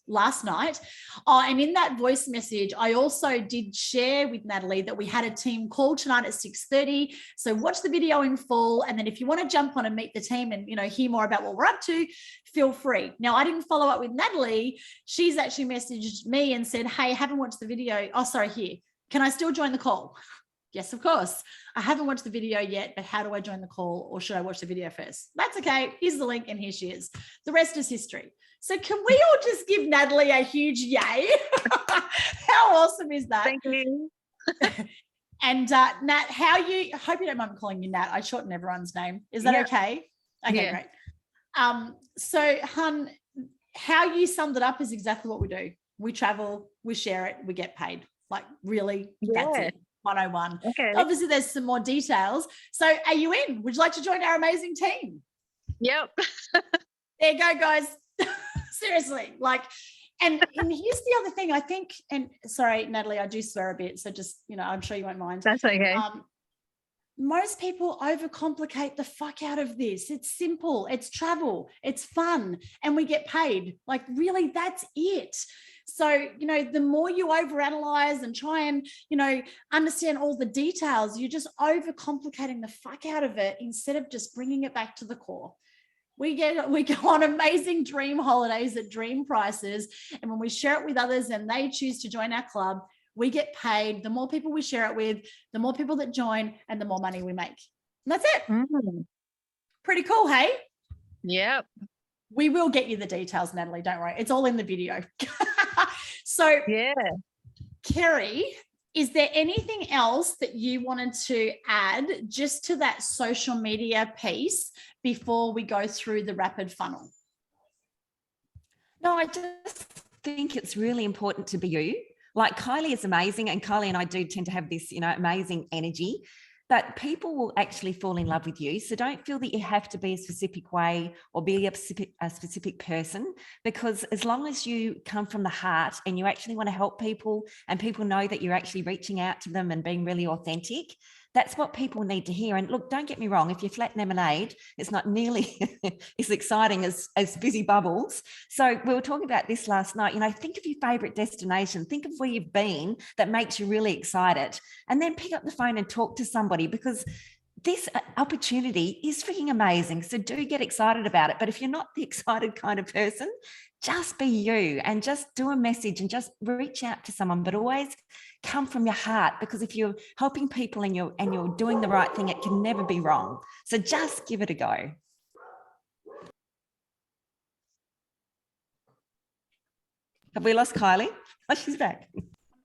last night. Oh, and in that voice message, I also did share with Natalie that we had a team call tonight at 6:30. So watch the video in full. And then if you want to jump on and meet the team and, you know, hear more about what we're up to, feel free. Now, I didn't follow up with Natalie. She's actually messaged me and said, hey, haven't watched the video. Oh, sorry, here. Can I still join the call? Yes, of course. I haven't watched the video yet, but how do I join the call, or should I watch the video first? That's okay. Here's the link and here she is. The rest is history. So can we all just give Natalie a huge yay? How awesome is that? Thank you. And Nat, I hope you don't mind me calling you Nat. I shorten everyone's name. Is that okay? Okay, great. So Hun, how you summed it up is exactly what we do. We travel, we share it, we get paid. Like really, that's it. 101. Okay. Obviously, there's some more details. So are you in? Would you like to join our amazing team? Yep. There you go, guys. Seriously. And here's the other thing, I think, and sorry, Natalie, I do swear a bit. So just, you know, I'm sure you won't mind. That's okay. Most people overcomplicate the fuck out of this. It's simple. It's travel. It's fun. And we get paid. Like really, that's it. So, you know, the more you overanalyze and try and, you know, understand all the details, you're just overcomplicating the fuck out of it instead of just bringing it back to the core. We go on amazing dream holidays at dream prices. And when we share it with others and they choose to join our club, we get paid. The more people we share it with, the more people that join and the more money we make. And that's it. Pretty cool, hey? Yep. We will get you the details, Natalie. Don't worry. It's all in the video. So, yeah, Kerry, is there anything else that you wanted to add just to that social media piece before we go through the rapid funnel? No, I just think it's really important to be you. Like Kylie is amazing, and Kylie and I do tend to have this, you know, amazing energy, but people will actually fall in love with you. So don't feel that you have to be a specific way or be a specific person, because as long as you come from the heart and you actually want to help people and people know that you're actually reaching out to them and being really authentic, that's what people need to hear. And look, don't get me wrong, if you're flat lemonade, it's not nearly as exciting as Fizzy Bubbles. So we were talking about this last night, you know, think of your favorite destination, think of where you've been that makes you really excited, and then pick up the phone and talk to somebody, because this opportunity is freaking amazing. So do get excited about it. But if you're not the excited kind of person, just be you and just do a message and just reach out to someone, but always come from your heart, because if you're helping people and you're doing the right thing, it can never be wrong. So just give it a go. Have we lost Kylie? Oh, she's back.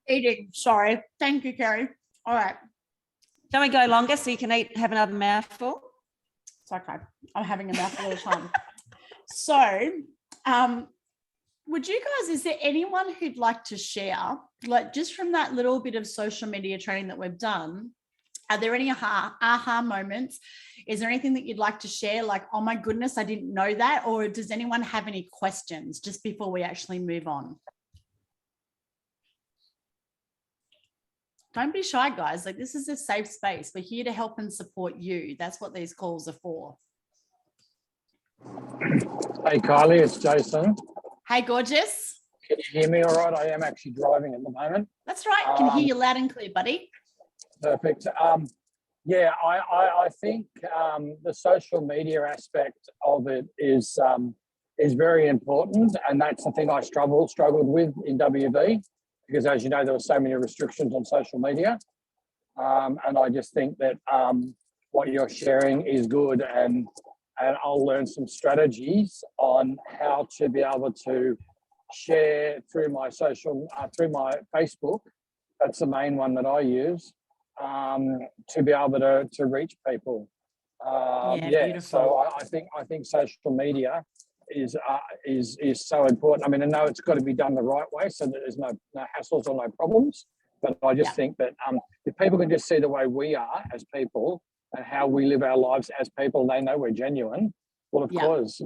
Eating. Sorry. Thank you, Kerry. All right. Shall we go longer so you can have another mouthful? It's okay. I'm having a mouthful all the time. So, would you guys, is there anyone who'd like to share, like just from that little bit of social media training that we've done, are there any aha moments? Is there anything that you'd like to share? Like, oh my goodness, I didn't know that. Or does anyone have any questions just before we actually move on? Don't be shy, guys. Like, this is a safe space. We're here to help and support you. That's what these calls are for. Hey, Kylie, it's Jason. Hey, gorgeous. Can you hear me all right? I am actually driving at the moment. That's right. I can hear you loud and clear, buddy. Perfect. Yeah, I think the social media aspect of it is very important, and that's the thing I struggled with in WV, because as you know, there were so many restrictions on social media, and I just think that what you're sharing is good, and I'll learn some strategies on how to be able to share through my through my Facebook. That's the main one that I use, to be able to reach people. So I think social media is so important. I mean, I know it's got to be done the right way so that there's no hassles or no problems. But I just think that if people can just see the way we are as people and how we live our lives as people, they know we're genuine. Well, of course,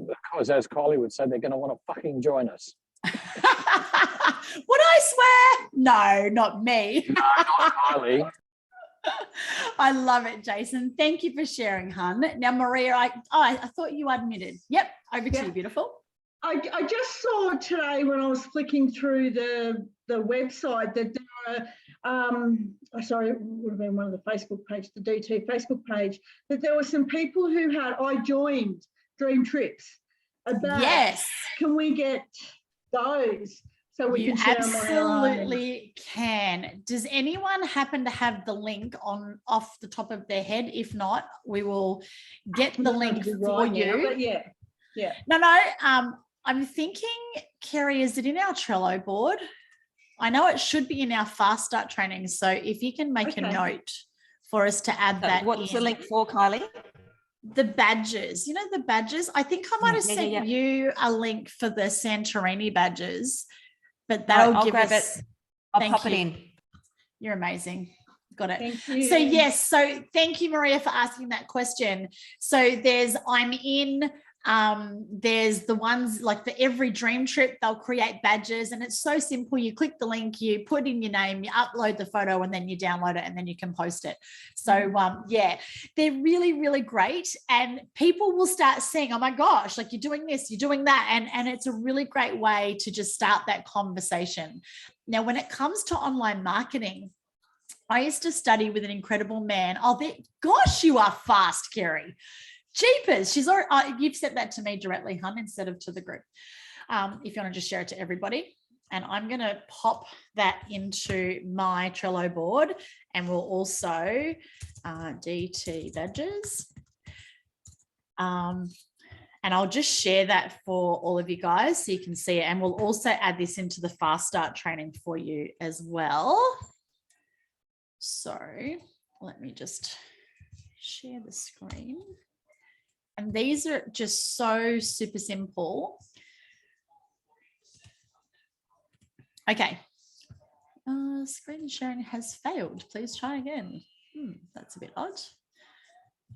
as Kylie would say, they're going to want to fucking join us. Would I swear? No, not me. No, not Kylie. I love it, Jason. Thank you for sharing, hun. Now, Maria, I thought you unmuted. Yep, over to you, beautiful. I just saw today when I was flicking through the website that there are, sorry, it would have been one of the Facebook page, the DT Facebook page, that there were some people who I joined DreamTrips. Yes. Can we get those so we can share them on our own? Absolutely can. Does anyone happen to have the link off the top of their head? If not, we will get the link for you. But yeah. No, I'm thinking, Kerry, is it in our Trello board? I know it should be in our fast start training. So if you can make a note for us to add that. What's the link for, Kylie? The badges, the badges. I think I might have sent you a link for the Santorini badges, but that'll give us. I'll pop it in. You're amazing. Got it. Thank you. So yes, thank you, Maria, for asking that question. So there's I'm in. There's the ones like for every dream trip, they'll create badges, and it's so simple. You click the link, you put in your name, you upload the photo, and then you download it, and then you can post it. So yeah, they're really, really great, and people will start saying, oh my gosh, like you're doing this, you're doing that, and it's a really great way to just start that conversation. Now, when it comes to online marketing, I used to study with an incredible man. Gosh, you are fast, Kerry. Jeepers, you've sent that to me directly, hun, instead of to the group. If you want to just share it to everybody. And I'm going to pop that into my Trello board, and we'll also DT badges. And I'll just share that for all of you guys so you can see it. And we'll also add this into the fast start training for you as well. So let me just share the screen. And these are just so super simple. Okay. Screen sharing has failed. Please try again. That's a bit odd.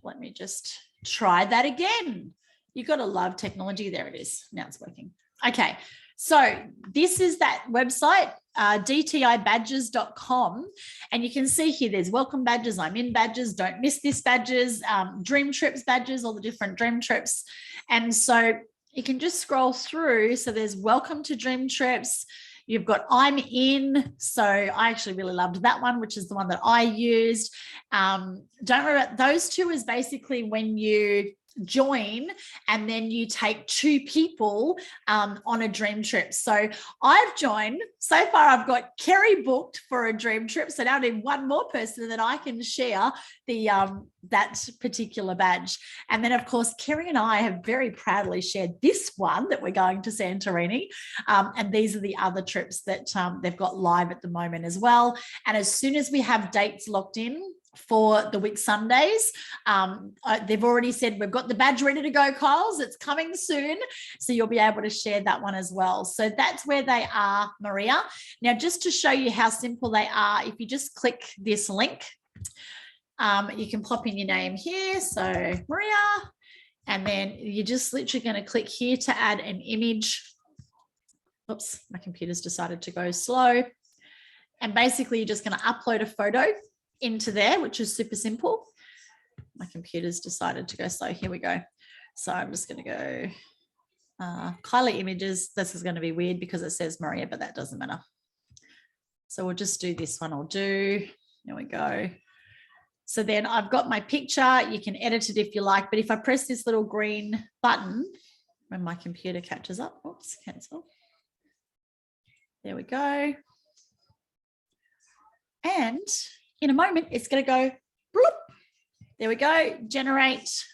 Let me just try that again. You've got to love technology. There it is. Now it's working. Okay. So this is that website, dtibadges.com. And you can see here, there's welcome badges, I'm in badges, don't miss this badges, dream trips badges, all the different dream trips. And so you can just scroll through. So there's welcome to dream trips. You've got I'm in. So I actually really loved that one, which is the one that I used. Don't worry about those two is basically when you join and then you take two people on a dream trip. So I've joined, so far I've got Kerry booked for a dream trip, so now I need one more person that I can share the that particular badge. And then of course Kerry and I have very proudly shared this one that we're going to Santorini, and these are the other trips that they've got live at the moment as well. And as soon as we have dates locked in for the week Sundays, they've already said we've got the badge ready to go, Kyles, it's coming soon, so you'll be able to share that one as well. So that's where they are, Maria. Now just to show you how simple they are, if you just click this link, you can pop in your name here, so Maria, and then you're just literally going to click here to add an image. Oops, my computer's decided to go slow. And basically you're just going to upload a photo into there, which is super simple. My computer's decided to go slow. Here we go. So I'm just going to go Kylie images. This is going to be weird because it says Maria, but that doesn't matter. So we'll just do this one. I'll do. There we go. So then I've got my picture. You can edit it if you like, but if I press this little green button when my computer catches up, oops, cancel. There we go. And in a moment, it's going to go, bloop. There we go, generate.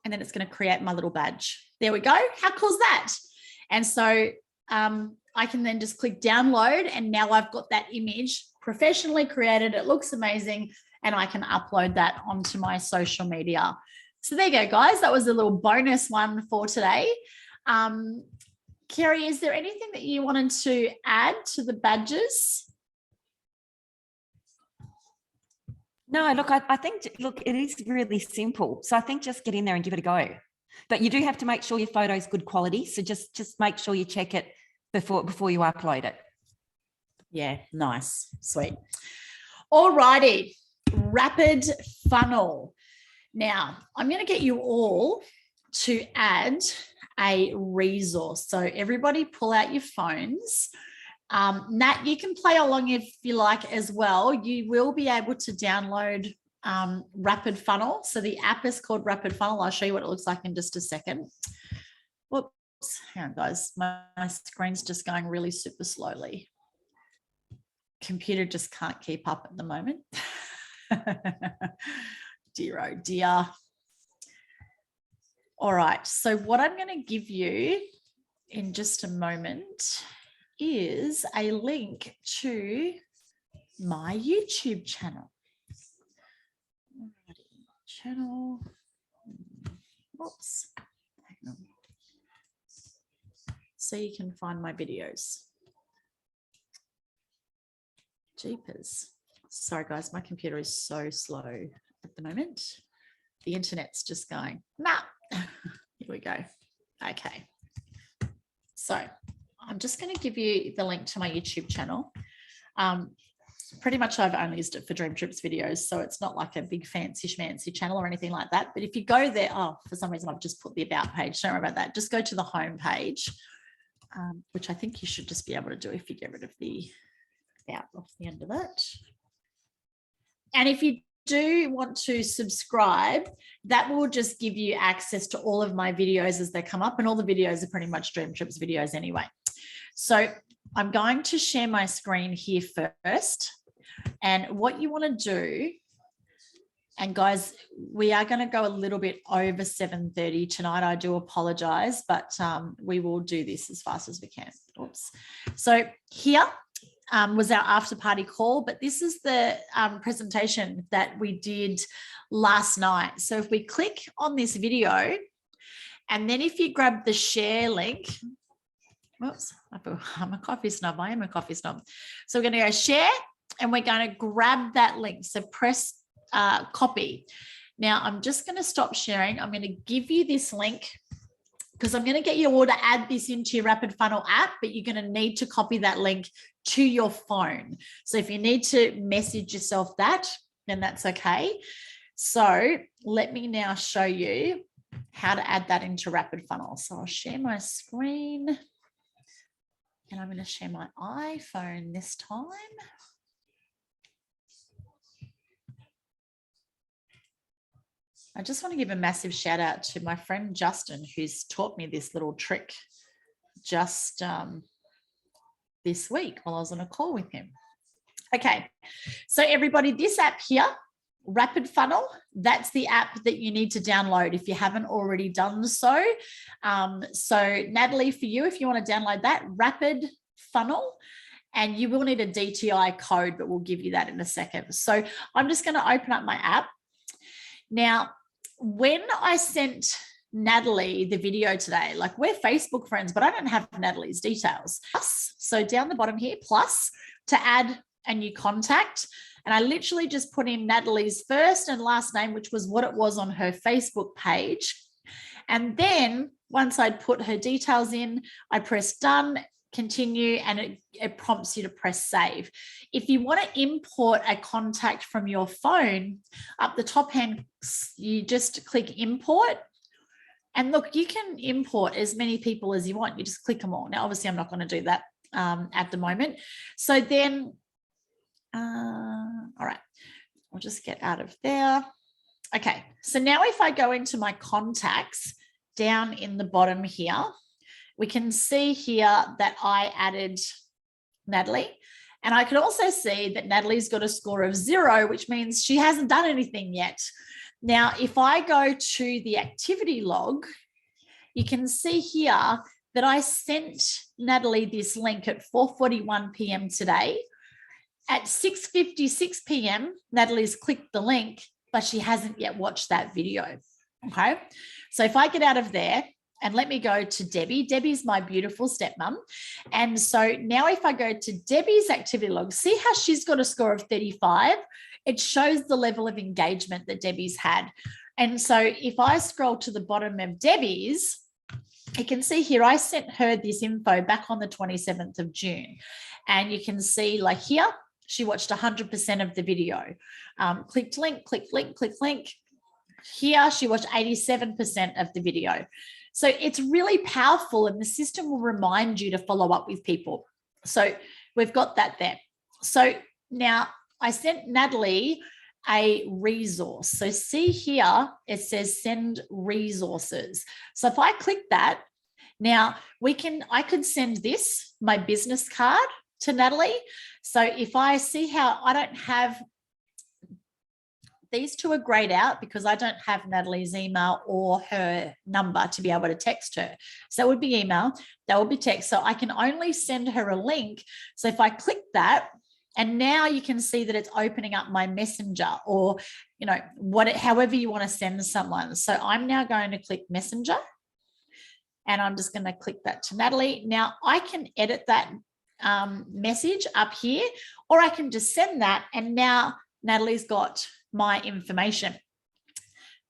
And then it's going to create my little badge. There we go. How cool is that? And so I can then just click download, and now I've got that image professionally created. It looks amazing, and I can upload that onto my social media. So there you go, guys. That was a little bonus one for today. Kerry, is there anything that you wanted to add to the badges? No, look, I think, look, it is really simple. So I think just get in there and give it a go. But you do have to make sure your photo is good quality. So just make sure you check it before you upload it. Yeah, nice, sweet. All righty, rapid funnel. Now, I'm going to get you all to add a resource. So everybody pull out your phones. Nat, you can play along if you like as well. You will be able to download Rapid Funnel. So the app is called Rapid Funnel. I'll show you what it looks like in just a second. Whoops, hang on guys, my screen's just going really super slowly. Computer just can't keep up at the moment. Dear, oh dear. All right, so what I'm going to give you in just a moment is a link to my YouTube channel. Channel. Oops. Hang on. So you can find my videos. Jeepers. Sorry guys, my computer is so slow at the moment. The internet's just going, nah. Here we go. Okay. So I'm just going to give you the link to my YouTube channel. Pretty much I've only used it for DreamTrips videos, so it's not like a big fancy schmancy channel or anything like that. But if you go there, oh, for some reason I've just put the about page. Don't worry about that. Just go to the home page, which I think you should just be able to do if you get rid of the about off the end of it. And if you do want to subscribe, that will just give you access to all of my videos as they come up, and all the videos are pretty much DreamTrips videos anyway. So I'm going to share my screen here first, and what you want to do, and guys, we are going to go a little bit over 7:30 tonight. I do apologize, but we will do this as fast as we can. Oops. So here was our after party call, but this is the presentation that we did last night. So if we click on this video, and then if you grab the share link, whoops, I'm a coffee snob. I am a coffee snob. So we're going to go share, and we're going to grab that link. So press copy. Now I'm just going to stop sharing. I'm going to give you this link because I'm going to get you all to add this into your Rapid Funnel app, but you're going to need to copy that link to your phone. So if you need to message yourself that, then that's okay. So let me now show you how to add that into Rapid Funnel. So I'll share my screen, and I'm going to share my iPhone this time. I just want to give a massive shout out to my friend Justin, who's taught me this little trick just this week while I was on a call with him. Okay, so everybody, this app here, Rapid Funnel, that's the app that you need to download if you haven't already done so. So Natalie, for you, if you want to download that, Rapid Funnel, and you will need a DTI code, but we'll give you that in a second. So I'm just going to open up my app. Now, when I sent Natalie the video today, like we're Facebook friends, but I don't have Natalie's details. So down the bottom here, plus to add a new contact. And I literally just put in Natalie's first and last name, which was what it was on her Facebook page. And then once I'd put her details in, I press done, continue, and it prompts you to press save. If you want to import a contact from your phone, up the top hand, you just click import. And look, you can import as many people as you want. You just click them all. Now, obviously, I'm not going to do that at the moment. So then, all right, I'll just get out of there. Okay, so now if I go into my contacts down in the bottom here, we can see here that I added Natalie. And I can also see that Natalie's got a score of 0, which means she hasn't done anything yet. Now, if I go to the activity log, you can see here that I sent Natalie this link at 4:41 p.m. today. At 6:56 p.m., Natalie's clicked the link, but she hasn't yet watched that video. Okay. So if I get out of there, and let me go to Debbie. Debbie's my beautiful stepmom. And so now if I go to Debbie's activity log, see how she's got a score of 35? It shows the level of engagement that Debbie's had. And so if I scroll to the bottom of Debbie's, you can see here, I sent her this info back on the 27th of June. And you can see like here, she watched 100% of the video. Clicked link, click link, click link. Here, she watched 87% of the video. So it's really powerful, and the system will remind you to follow up with people. So we've got that there. So now I sent Natalie a resource. So see here, it says send resources. So if I click that, now I could send this, my business card, to Natalie. So if I see how I don't have, these two are grayed out because I don't have Natalie's email or her number to be able to text her. So that would be email, that would be text. So I can only send her a link. So if I click that, and now you can see that it's opening up my messenger, or, however you want to send someone. So I'm now going to click messenger, and I'm just going to click that to Natalie. Now I can edit that message up here, or I can just send that, and now Natalie's got my information.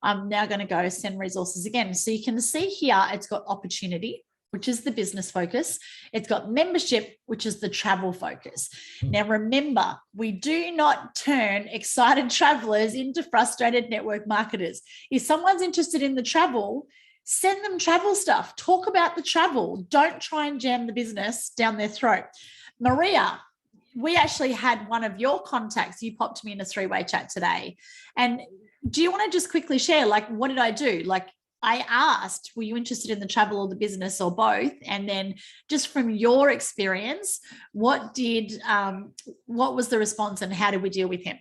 I'm now going to go send resources again. So you can see here, it's got opportunity, which is the business focus. It's got membership, which is the travel focus. Now, remember, we do not turn excited travelers into frustrated network marketers. If someone's interested in the travel, send them travel stuff. Talk about the travel. Don't try and jam the business down their throat. Maria, we actually had one of your contacts. You popped me in a 3-way chat today. And do you want to just quickly share, what did I do? I asked, were you interested in the travel or the business or both? And then just from your experience, what was the response and how did we deal with him?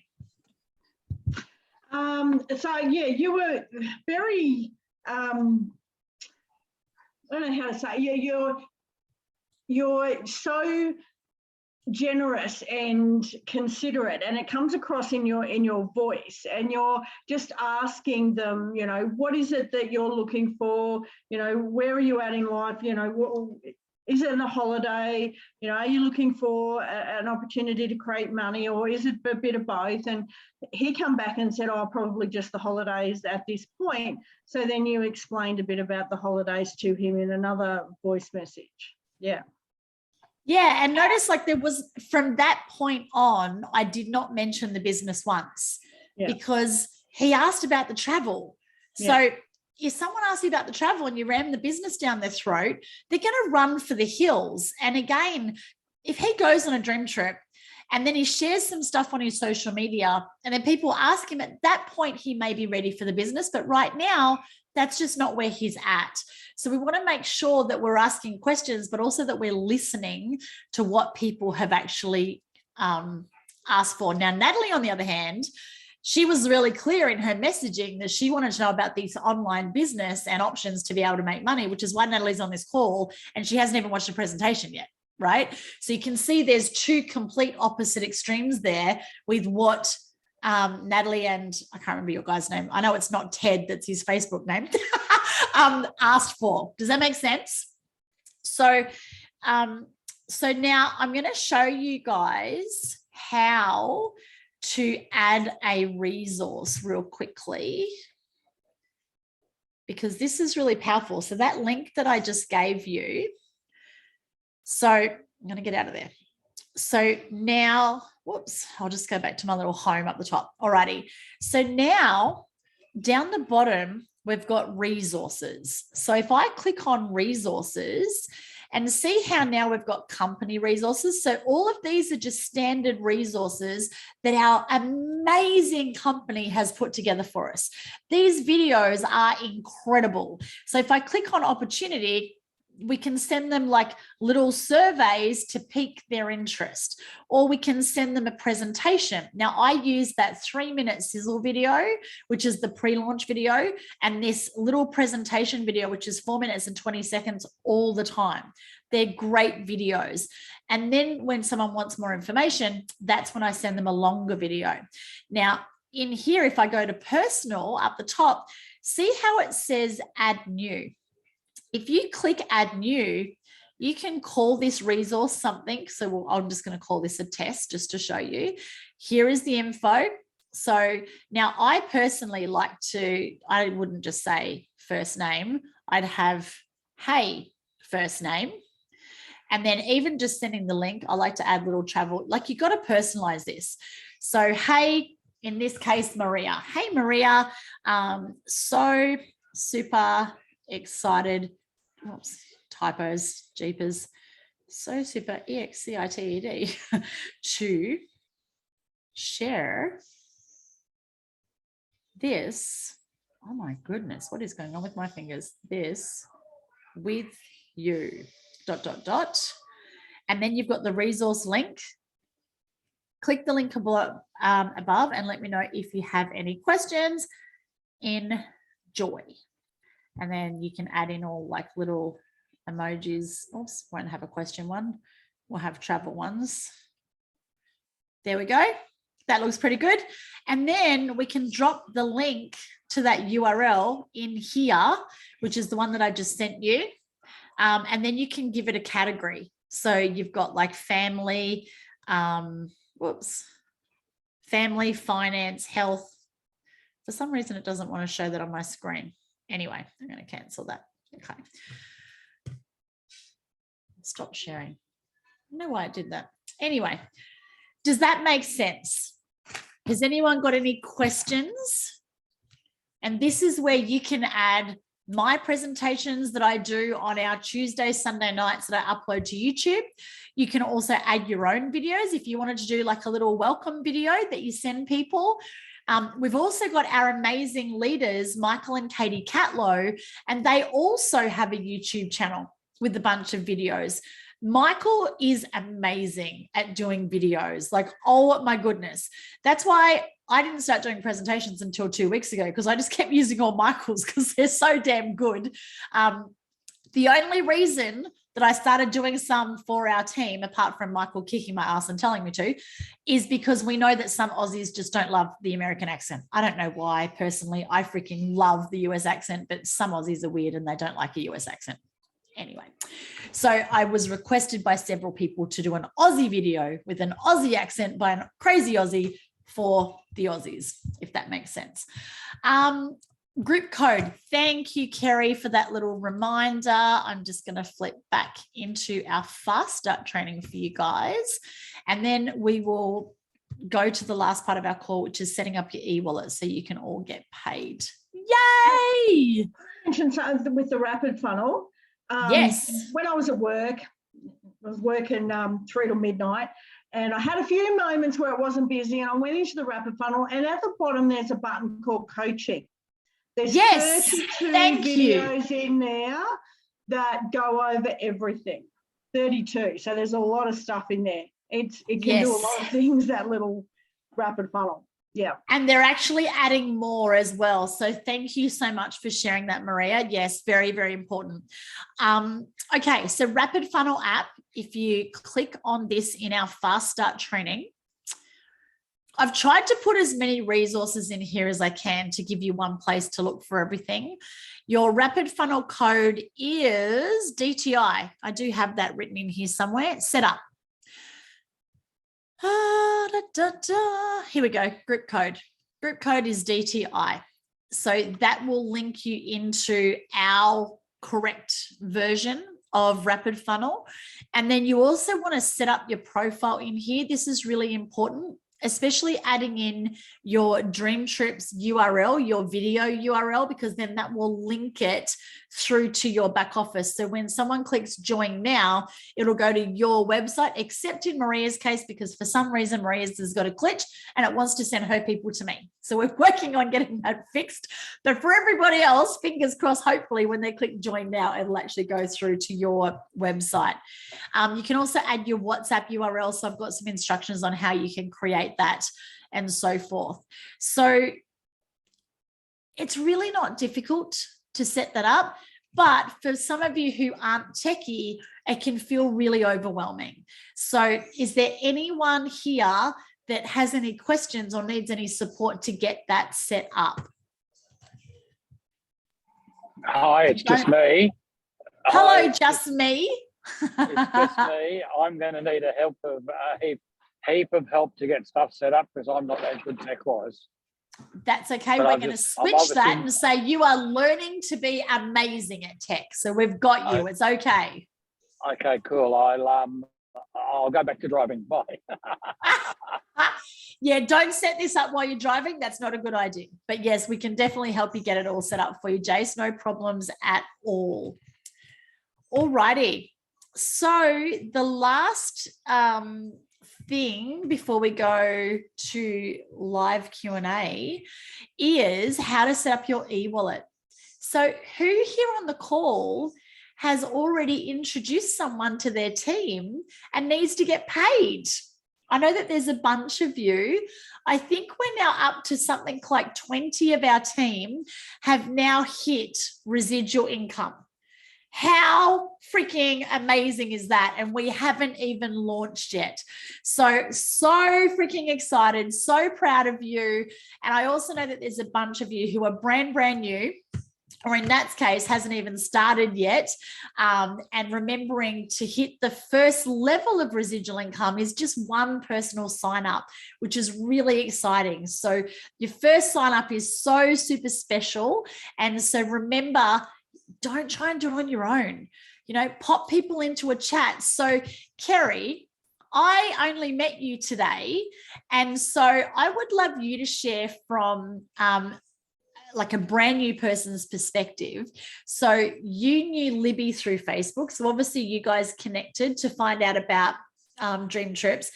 You were very, I don't know how to say, you're so generous and considerate, and it comes across in your voice, and you're just asking them, what is it that you're looking for, where are you at in life, is it a holiday, are you looking for an opportunity to create money, or is it a bit of both? And he come back and said, probably just the holidays at this point. So then you explained a bit about the holidays to him in another voice message. Yeah, and notice there was, from that point on, I did not mention the business once because he asked about the travel. So if someone asks you about the travel and you ram the business down their throat, they're going to run for the hills. And again, if he goes on a dream trip and then he shares some stuff on his social media and then people ask him, at that point, he may be ready for the business. But right now, that's just not where he's at. So we want to make sure that we're asking questions, but also that we're listening to what people have actually asked for. Now, Natalie, on the other hand, she was really clear in her messaging that she wanted to know about this online business and options to be able to make money, which is why Natalie's on this call and she hasn't even watched the presentation yet, right? So you can see there's two complete opposite extremes there with what Natalie and I can't remember your guy's name. I know it's not Ted, that's his Facebook name, asked for. Does that make sense? So now I'm going to show you guys how to add a resource real quickly, because this is really powerful. So that link that I just gave you, so I'm going to get out of there. So now, whoops, I'll just go back to my little home up the top. Alrighty. So now down the bottom, we've got resources. So if I click on resources and see how now we've got company resources. So all of these are just standard resources that our amazing company has put together for us. These videos are incredible. So if I click on opportunity, we can send them little surveys to pique their interest, or we can send them a presentation. Now, I use that 3-minute sizzle video, which is the pre-launch video, and this little presentation video, which is 4 minutes and 20 seconds all the time. They're great videos. And then when someone wants more information, that's when I send them a longer video. Now, in here, if I go to personal up the top, see how it says add new. If you click add new, you can call this resource something. So I'm just going to call this a test just to show you. Here is the info. So now I personally I wouldn't just say first name. I'd have, hey, first name. And then even just sending the link, I like to add little travel. You got to personalize this. So, hey, in this case, Maria. Hey, Maria. So super excited. Oops, typos, jeepers. So super excited to share this. Oh my goodness, what is going on with my fingers? This with you. ... And then you've got the resource link. Click the link above and let me know if you have any questions. Enjoy. And then you can add in all like little emojis. Oops, won't have a question one. We'll have travel ones. There we go. That looks pretty good. And then we can drop the link to that URL in here, which is the one that I just sent you. And then you can give it a category. So you've got like family, family, finance, health. For some reason, it doesn't want to show that on my screen. Anyway, I'm going to cancel that. Okay. Stop sharing. I don't know why it did that. Anyway, does that make sense? Has anyone got any questions? And this is where you can add my presentations that I do on our Tuesday, Sunday nights that I upload to YouTube. You can also add your own videos if you wanted to do like a little welcome video that you send people. We've also got our amazing leaders, Michael and Katie Catlow, and they also have a YouTube channel with a bunch of videos. Michael is amazing at doing videos. Like, oh my goodness. That's why I didn't start doing presentations until 2 weeks ago, because I just kept using all Michael's because they're so damn good. The only reason that I started doing some for our team, apart from Michael kicking my ass and telling me to, is because we know that some Aussies just don't love the American accent. I don't know why. Personally, I freaking love the US accent, but some Aussies are weird and they don't like a US accent. Anyway, so I was requested by several people to do an Aussie video with an Aussie accent by a crazy Aussie for the Aussies, if that makes sense. Group code. Thank you, Kerry, for that little reminder. I'm just going to flip back into our fast start training for you guys. And then we will go to the last part of our call, which is setting up your e-wallet so you can all get paid. Yay! Mentioned something with the rapid funnel. Yes. When I was at work, I was working 3 till midnight, and I had a few moments where it wasn't busy, and I went into the rapid funnel, and at the bottom there's a button called coaching. There's 32 videos in there that go over everything. 32. So there's a lot of stuff in there. It can do a lot of things, that little rapid funnel. Yeah. And they're actually adding more as well. So thank you so much for sharing that, Maria. Yes, very, very important. Okay, so Rapid Funnel app, if you click on this in our Fast Start training, I've tried to put as many resources in here as I can to give you one place to look for everything. Your Rapid Funnel code is DTI. I do have that written in here somewhere. Set up. Here we go. Group code. Group code is DTI. So that will link you into our correct version of Rapid Funnel. And then you also want to set up your profile in here. This is really important, especially adding in your DreamTrips URL, your video URL, because then that will link it through to your back office. So when someone clicks join now, it'll go to your website, except in Maria's case, because for some reason Maria's has got a glitch and it wants to send her people to me. So we're working on getting that fixed. But for everybody else, fingers crossed, hopefully when they click join now, it'll actually go through to your website. You can also add your WhatsApp URL. So I've got some instructions on how you can create that and so forth. So it's really not difficult to set that up, but for some of you who aren't techie, it can feel really overwhelming. So is there anyone here that has any questions or needs any support to get that set up? Hi, it's just me. Hello, just me. It's just me. I'm going to need a heap of help to get stuff set up because I'm not that good tech-wise. That's okay. We're going to switch that and say you are learning to be amazing at tech. So we've got you. It's okay. Okay, cool. I'll go back to driving. Bye. Yeah, don't set this up while you're driving. That's not a good idea. But yes, we can definitely help you get it all set up for you, Jace. No problems at all. All righty. So the last thing before we go to live Q&A is how to set up your e-wallet. So who here on the call has already introduced someone to their team and needs to get paid? I know that there's a bunch of you. I think we're now up to something like 20 of our team have now hit residual income. How freaking amazing is that? And we haven't even launched yet. So freaking excited, so proud of you. And I also know that there's a bunch of you who are brand new, or in that case, hasn't even started yet. And remembering to hit the first level of residual income is just one personal sign up, which is really exciting. So your first sign up is so super special. And so remember, don't try and do it on your own. You know, pop people into a chat. So Kerry, I only met you today. And so I would love you to share from like a brand new person's perspective. So you knew Libby through Facebook. So obviously you guys connected to find out about DreamTrips.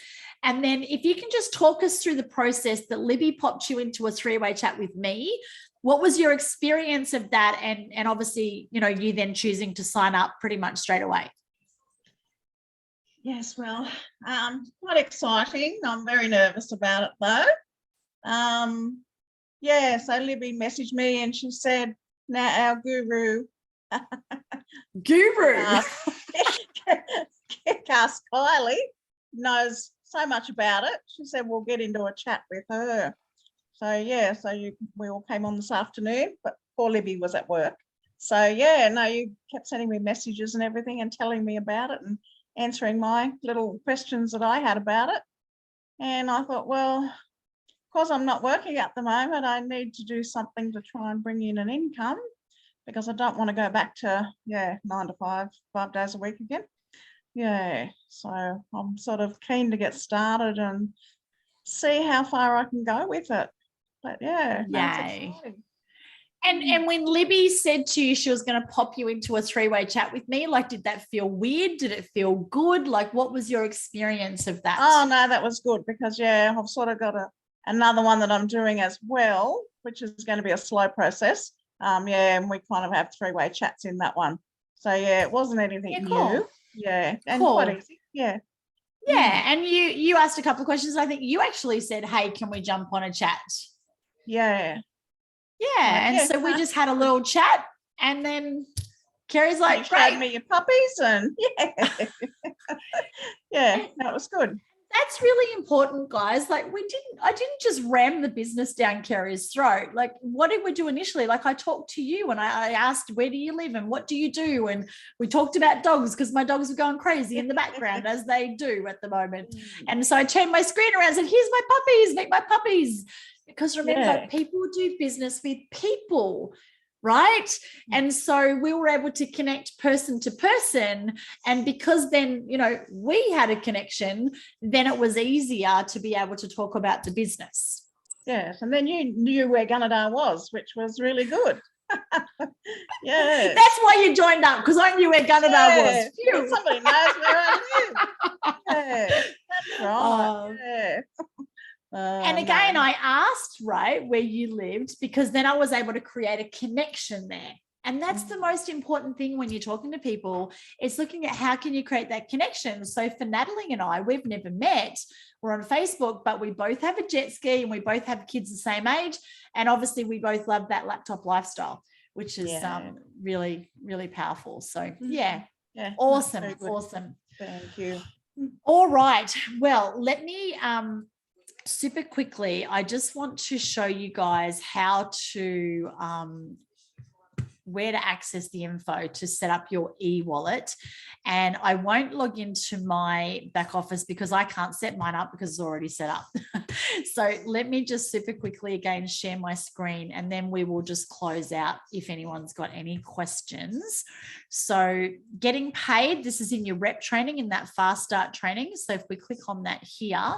And then if you can just talk us through the process that Libby popped you into a three-way chat with me. What was your experience of that? And obviously, you know, you then choosing to sign up pretty much straight away. Yes, well, quite exciting. I'm very nervous about it though. Yeah, so Libby messaged me and she said, now our guru, KickAss Kylie knows so much about it. She said, we'll get into a chat with her. So yeah, we all came on this afternoon, but poor Libby was at work. So yeah, no, you kept sending me messages and everything and telling me about it and answering my little questions that I had about it. And I thought, well, because I'm not working at the moment, I need to do something to try and bring in an income because I don't want to go back to, 9 to 5 days a week again. Yeah, so I'm sort of keen to get started and see how far I can go with it. But yeah, yay. And when Libby said to you she was going to pop you into a three-way chat with me, like, did that feel weird? Did it feel good? Like, what was your experience of that? Oh, no, that was good because, yeah, I've sort of got another one that I'm doing as well, which is going to be a slow process. And we kind of have three-way chats in that one. So, yeah, it wasn't anything new. Yeah, and quite easy. Yeah. Yeah, and you asked a couple of questions. I think you actually said, hey, can we jump on a chat? Yeah. Yeah, and so we just had a little chat, and then Kerry's like, showed me your puppies, and yeah, that was good. That's really important, guys. Like, I didn't just ram the business down Kerry's throat. Like, what did we do initially? Like, I talked to you and I asked, where do you live and what do you do? And we talked about dogs because my dogs were going crazy in the background as they do at the moment. And so I turned my screen around and said, here's my puppies, meet my puppies. Because remember, people do business with people, right? And so we were able to connect person to person. And because then, you know, we had a connection, then it was easier to be able to talk about the business. Yes. And then you knew where Gunnedah was, which was really good. Yeah. That's why you joined up, because I knew where Gunnedah was. Phew. Somebody knows where I live. Yeah. That's right. Yeah. And again, I asked, right, where you lived, because then I was able to create a connection there. And that's the most important thing when you're talking to people. It's looking at how can you create that connection. So for Natalie and I, we've never met. We're on Facebook, but we both have a jet ski and we both have kids the same age. And obviously we both love that laptop lifestyle, which is really, really powerful. So yeah. Awesome. Awesome. Thank you. All right. Well, let me super quickly, I just want to show you guys how to where to access the info to set up your e-wallet. And I won't log into my back office because I can't set mine up because it's already set up. So let me just super quickly again share my screen, and then we will just close out if anyone's got any questions. So getting paid, this is in your rep training, in that fast start training. So if we click on that here,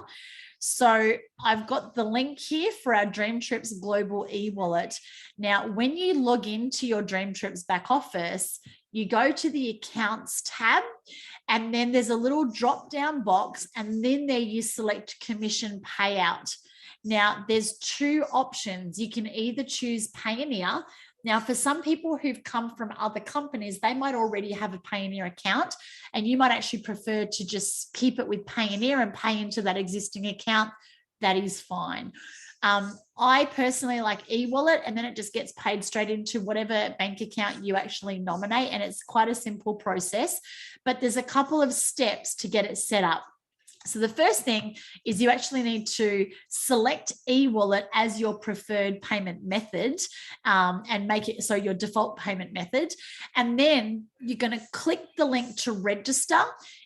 So I've got the link here for our DreamTrips Global e-wallet. Now, when you log into your DreamTrips back office, you go to the accounts tab, and then there's a little drop down box, and then there you select commission payout. Now, there's two options. You can either choose Payoneer. Now, for some people who've come from other companies, they might already have a Payoneer account, and you might actually prefer to just keep it with Payoneer and pay into that existing account. That is fine. I personally like e-wallet, and then it just gets paid straight into whatever bank account you actually nominate, and it's quite a simple process, but there's a couple of steps to get it set up. So the first thing is you actually need to select e-wallet as your preferred payment method, and make it so your default payment method. And then you're going to click the link to register.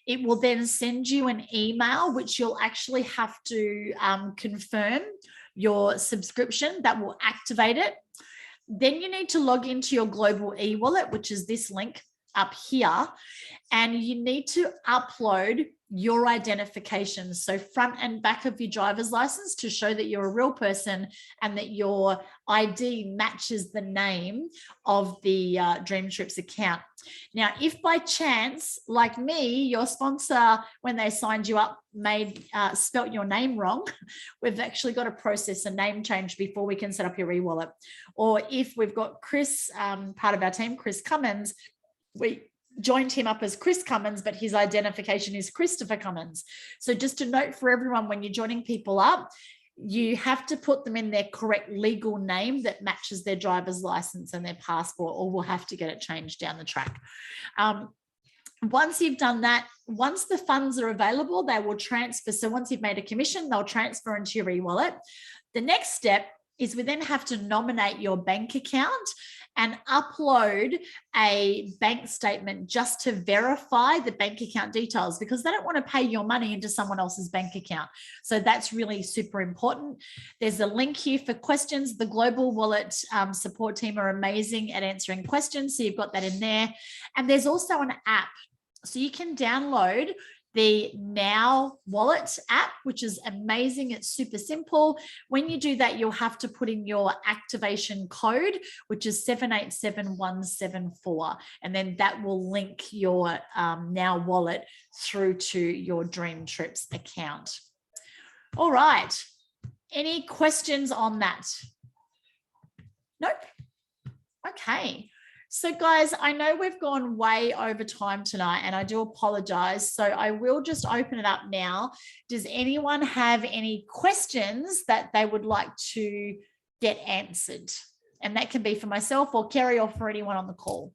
It will then send you an email, which you'll actually have to confirm your subscription. That will activate it. Then you need to log into your global e-wallet, which is this link up here, and you need to upload your identification, so front and back of your driver's license, to show that you're a real person and that your ID matches the name of the DreamTrips account. Now, if by chance, like me, your sponsor, when they signed you up, spelt your name wrong, we've actually got to process a name change before we can set up your e-wallet. Or if we've got Chris, part of our team, Chris Cummins, we joined him up as Chris Cummins, but his identification is Christopher Cummins. So just a note for everyone, when you're joining people up, you have to put them in their correct legal name that matches their driver's license and their passport, or we'll have to get it changed down the track. Once you've done that, once the funds are available, they will transfer. So once you've made a commission, they'll transfer into your e-wallet. The next step is we then have to nominate your bank account and upload a bank statement just to verify the bank account details, because they don't want to pay your money into someone else's bank account. So that's really super important. There's a link here for questions. The Global Wallet support team are amazing at answering questions. So you've got that in there. And there's also an app. So you can download the Now Wallet app, which is amazing. It's super simple. When you do that, you'll have to put in your activation code, which is 787174. And then that will link your Now Wallet through to your DreamTrips account. All right. Any questions on that? Nope. Okay. So guys, I know we've gone way over time tonight, and I do apologize. So I will just open it up now. Does anyone have any questions that they would like to get answered? And that can be for myself or Kerry, or for anyone on the call.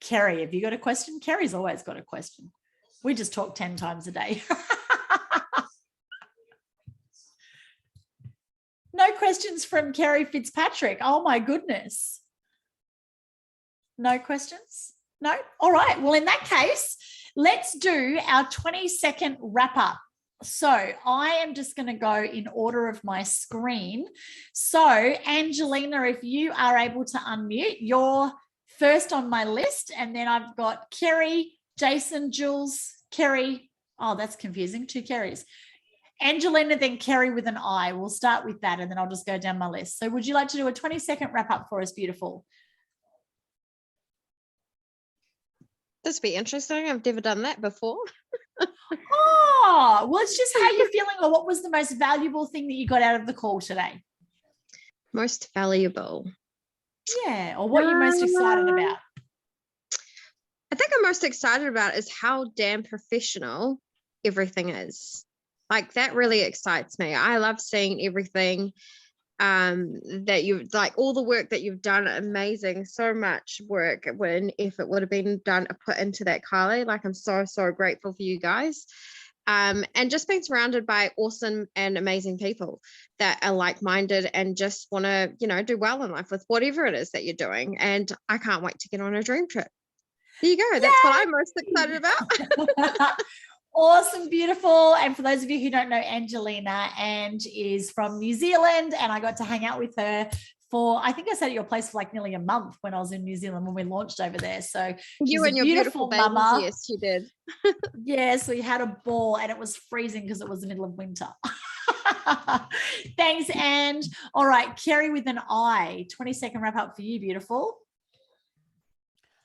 Kerry, have you got a question? Kerry's always got a question. We just talk 10 times a day. No questions from Kerry Fitzpatrick. Oh my goodness. No questions? No? All right. Well, in that case, let's do our 20-second wrap up. So I am just going to go in order of my screen. So Angelina, if you are able to unmute, you're first on my list. And then I've got Kerry, Jason, Jules, Kerry. Oh, that's confusing. 2 Kerrys. Angelina, then Kerry with an I. We'll start with that, and then I'll just go down my list. So would you like to do a 20-second wrap up for us, beautiful? This would be interesting. I've never done that before. Oh, well, it's just how you're feeling, or what was the most valuable thing that you got out of the call today? Most valuable. Yeah, or what you're most excited about? I think I'm most excited about is how damn professional everything is. Like, that really excites me. I love seeing everything that you've, like, all the work that you've done. Amazing. So much work and effort would have been put into that, Kylie. Like, I'm so grateful for you guys. And just being surrounded by awesome and amazing people that are like-minded and just want to, you know, do well in life with whatever it is that you're doing. And I can't wait to get on a dream trip. There you go. That's what I'm most excited about. Awesome, beautiful. And for those of you who don't know Angelina, Ange is from New Zealand, and I got to hang out with her for, I think I stayed at your place for like nearly a month when I was in New Zealand when we launched over there. So she's You a and your beautiful babies, mama. yes, you did. Yes, we had a ball and it was freezing because it was the middle of winter. Thanks, and all right, Kerry with an I, 20-second wrap up for you, beautiful.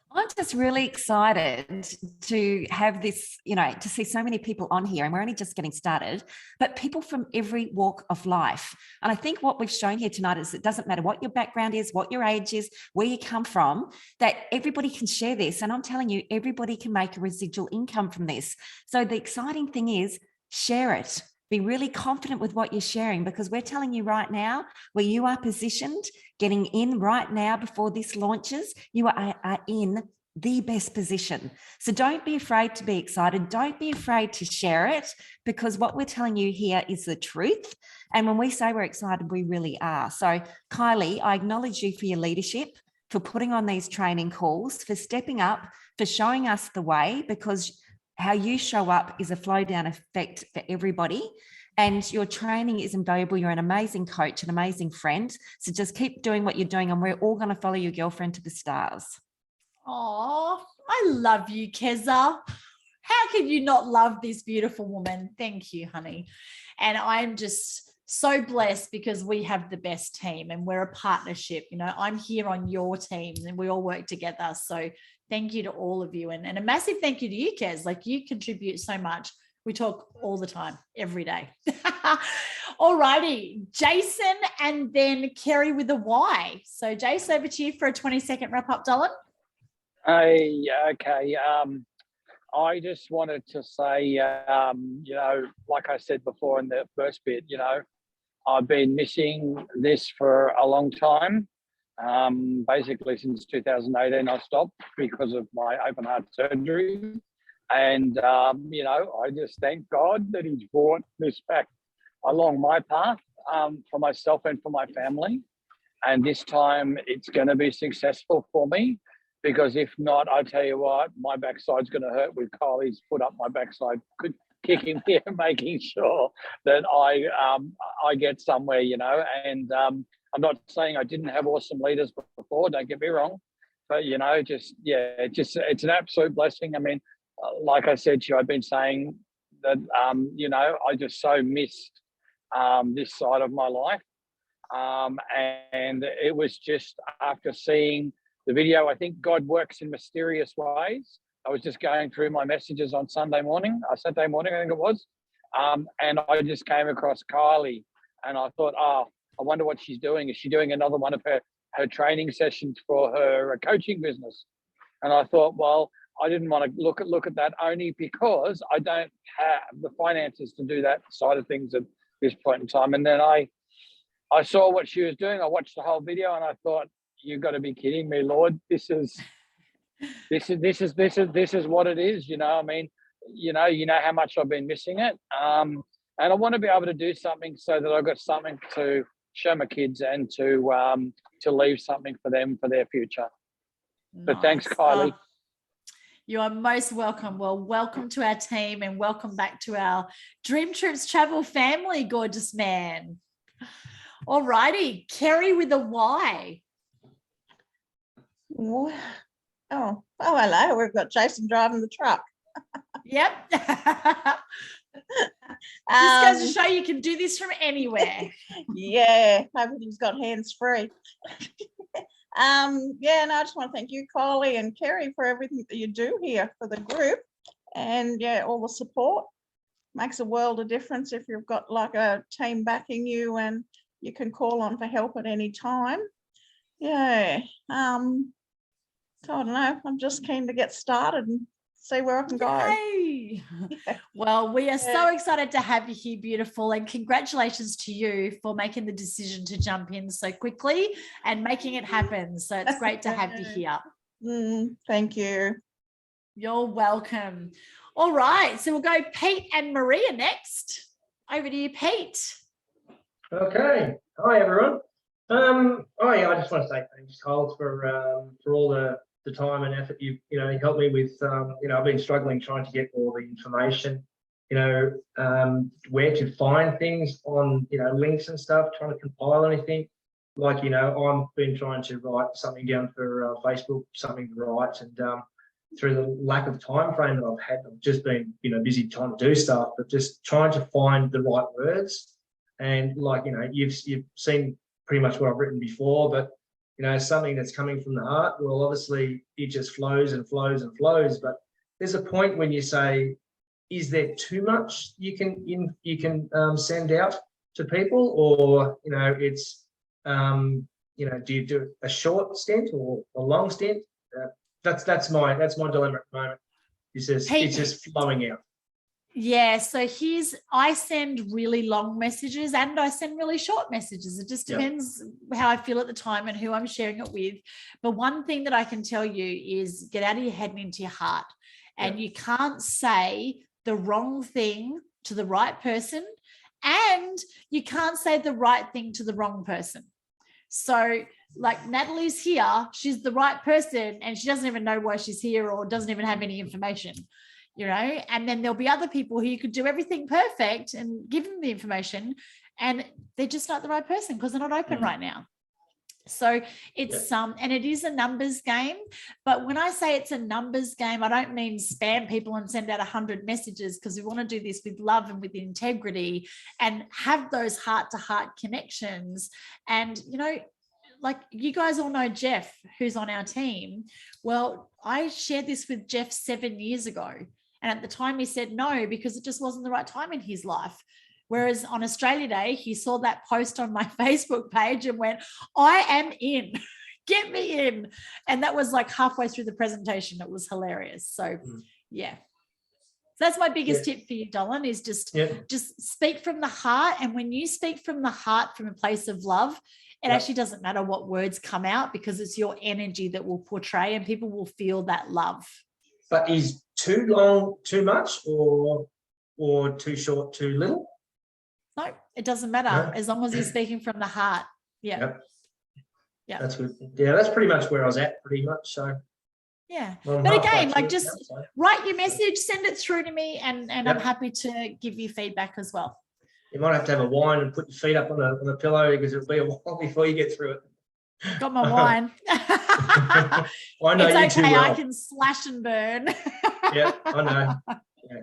I'm just really excited to have this, to see so many people on here, and we're only just getting started, but people from every walk of life. And I think what we've shown here tonight is it doesn't matter what your background is, what your age is, where you come from, that everybody can share this. And I'm telling you, everybody can make a residual income from this. So the exciting thing is share it. Be really confident with what you're sharing, because we're telling you right now where you are positioned, getting in right now before this launches, you are in the best position. So don't be afraid to be excited. Don't be afraid to share it, because what we're telling you here is the truth. And when we say we're excited, we really are. So Kylie, I acknowledge you for your leadership, for putting on these training calls, for stepping up, for showing us the way, because how you show up is a flow down effect for everybody. And your training is invaluable. You're an amazing coach, an amazing friend. So just keep doing what you're doing, and we're all going to follow your girlfriend to the stars. Oh, I love you, Keza. How could you not love this beautiful woman? Thank you, honey. And I'm just so blessed because we have the best team and we're a partnership. I'm here on your team and we all work together. So thank you to all of you. And a massive thank you to you, Kez. Like, you contribute so much. We talk all the time, every day. All righty, Jason and then Kerry with a Y. So Jason, over to you for a 20-second wrap up, darling. Hey, okay. I just wanted to say, like I said before in the first bit, I've been missing this for a long time. Basically since 2018, I stopped because of my open heart surgery. And, I just thank God that he's brought this back along my path for myself and for my family. And this time it's going to be successful for me, because if not, I tell you what, my backside's going to hurt with Kylie's foot up my backside, kicking me and making sure that I get somewhere, and I'm not saying I didn't have awesome leaders before, don't get me wrong, but it's an absolute blessing. I mean, like I said to you, I've been saying that I just so missed this side of my life, and it was just after seeing the video. I think God works in mysterious ways. I was just going through my messages on Saturday morning, I think it was, and I just came across Kylie, and I thought, I wonder what she's doing. Is she doing another one of her training sessions for her coaching business? And I thought, well, I didn't want to look at that, only because I don't have the finances to do that side of things at this point in time. And then I saw what she was doing. I watched the whole video, and I thought, you've got to be kidding me, Lord. This is what it is. I mean, you know how much I've been missing it. And I want to be able to do something so that I've got something to show my kids and to leave something for them for their future. Nice. But thanks, Kylie. You are most welcome. Well, welcome to our team and welcome back to our DreamTrips Travel family, gorgeous man. All righty, Kerry with a Y. Oh, hello. We've got Jason driving the truck. Yep. Just goes to show you can do this from anywhere. Yeah, hopefully he's got hands free. And I just want to thank you, Kylie and Kerry, for everything that you do here for the group, and all the support makes a world of difference if you've got like a team backing you and you can call on for help at any time. So I don't know, I'm just keen to get started and see where I can go. Yay. Well, we are so excited to have you here, beautiful, and congratulations to you for making the decision to jump in so quickly and making it happen. So it's great to have you here. Thank you. You're welcome. All right, so we'll go Pete and Maria next. Over to you, Pete. Okay. Hi, everyone. I just want to say thanks, Kyle, for all the time and effort you helped me with. I've been struggling trying to get all the information, where to find things on, links and stuff, trying to compile anything. like, you know, I've been trying to write something down for Facebook, something to write, and through the lack of time frame that I've had, I've just been, you know, busy trying to do stuff, but just trying to find the right words. And like, you know, you've seen pretty much what I've written before, but, you know, something that's coming from the heart, well, obviously it just flows and flows and flows. But there's a point when you say, is there too much you can send out to people, or, you know, it's, you know, do you do a short stint or a long stint? That's my dilemma at the moment. It's just flowing out. Yeah, so I send really long messages and I send really short messages. It just depends how I feel at the time and who I'm sharing it with. But one thing that I can tell you is get out of your head and into your heart. And you can't say the wrong thing to the right person, and you can't say the right thing to the wrong person. So like Natalie's here, she's the right person and she doesn't even know why she's here or doesn't even have any information. You know, and then there'll be other people who you could do everything perfect and give them the information, and they're just not the right person because they're not open right now. So it's and it is a numbers game. But when I say it's a numbers game, I don't mean spam people and send out 100 messages, because we want to do this with love and with integrity and have those heart-to-heart connections. And, you know, like you guys all know Jeff, who's on our team. Well, I shared this with Jeff 7 years ago. And at the time he said no, because it just wasn't the right time in his life. Whereas on Australia Day, he saw that post on my Facebook page and went, I am in, get me in. And that was like halfway through the presentation. It was hilarious. So yeah. So that's my biggest tip for you, Dolan, is just speak from the heart. And when you speak from the heart, from a place of love, it actually doesn't matter what words come out, because it's your energy that will portray and people will feel that love. But is too long too much, or too short too little? No, it doesn't matter as long as you're speaking from the heart. Yeah. That's good. Yeah, that's pretty much where I was at, pretty much. So yeah. But again, like just write your message, send it through to me, and I'm happy to give you feedback as well. You might have to have a wine and put your feet up on a pillow, because it'll be a while before you get through it. Got my wine. I know it's you okay. too well. I can slash and burn. Yeah, I know. Yeah.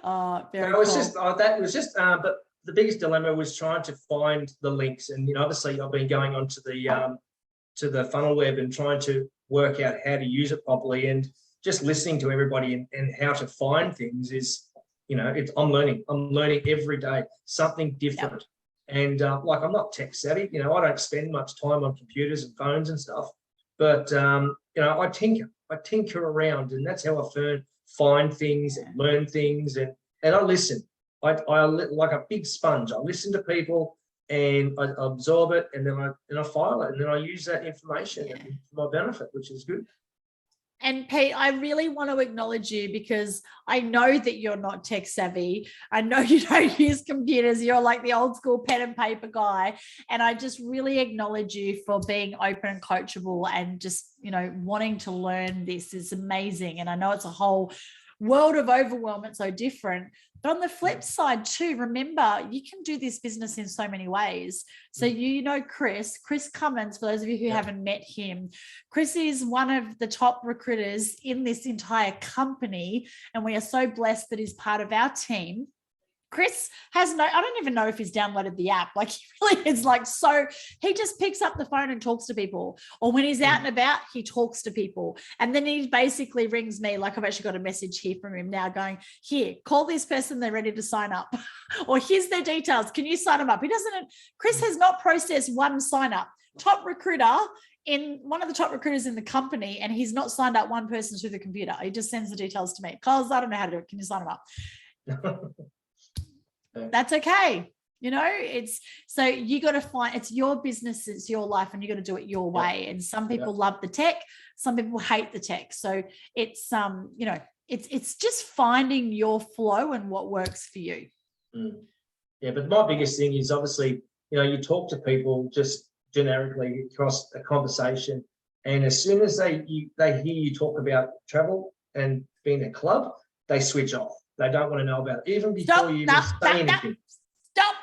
Oh, very cool. But the biggest dilemma was trying to find the links, and, you know, obviously I've been going onto the funnel web and trying to work out how to use it properly, and just listening to everybody and how to find things is, you know, I'm learning every day something different. And like, I'm not tech savvy, you know, I don't spend much time on computers and phones and stuff, but you know, I tinker around, and that's how I find things and learn things, and I listen. I like a big sponge. I listen to people and I absorb it, and then I file it, and then I use that information for my benefit, which is good. And Pete, I really want to acknowledge you, because I know that you're not tech savvy. I know you don't use computers. You're like the old school pen and paper guy. And I just really acknowledge you for being open and coachable, and just, you know, wanting to learn. This is amazing. And I know it's a whole world of overwhelm. It's so different. But on the flip side too, remember, you can do this business in so many ways. So you know Chris Cummins, for those of you who haven't met him, Chris is one of the top recruiters in this entire company, and we are so blessed that he's part of our team. Chris has I don't even know if he's downloaded the app. Like, he really is like, so he just picks up the phone and talks to people, or when he's out and about, he talks to people. And then he basically rings me. Like, I've actually got a message here from him now going, here, call this person, they're ready to sign up. Or here's their details. Can you sign them up? Chris has not processed one sign up. Top recruiter, in one of the top recruiters in the company, and he's not signed up one person through the computer. He just sends the details to me. Carl, I don't know how to do it. Can you sign them up? That's okay. You know, so you got to find, it's your business, it's your life, and you got to do it your way. And some people love the tech, some people hate the tech. So it's, you know, it's just finding your flow and what works for you. Yeah. But my biggest thing is, obviously, you know, you talk to people just generically across a conversation, and as soon as they hear you talk about travel and being a club, they switch off. They don't want to know about it, even before you even say anything. Stop.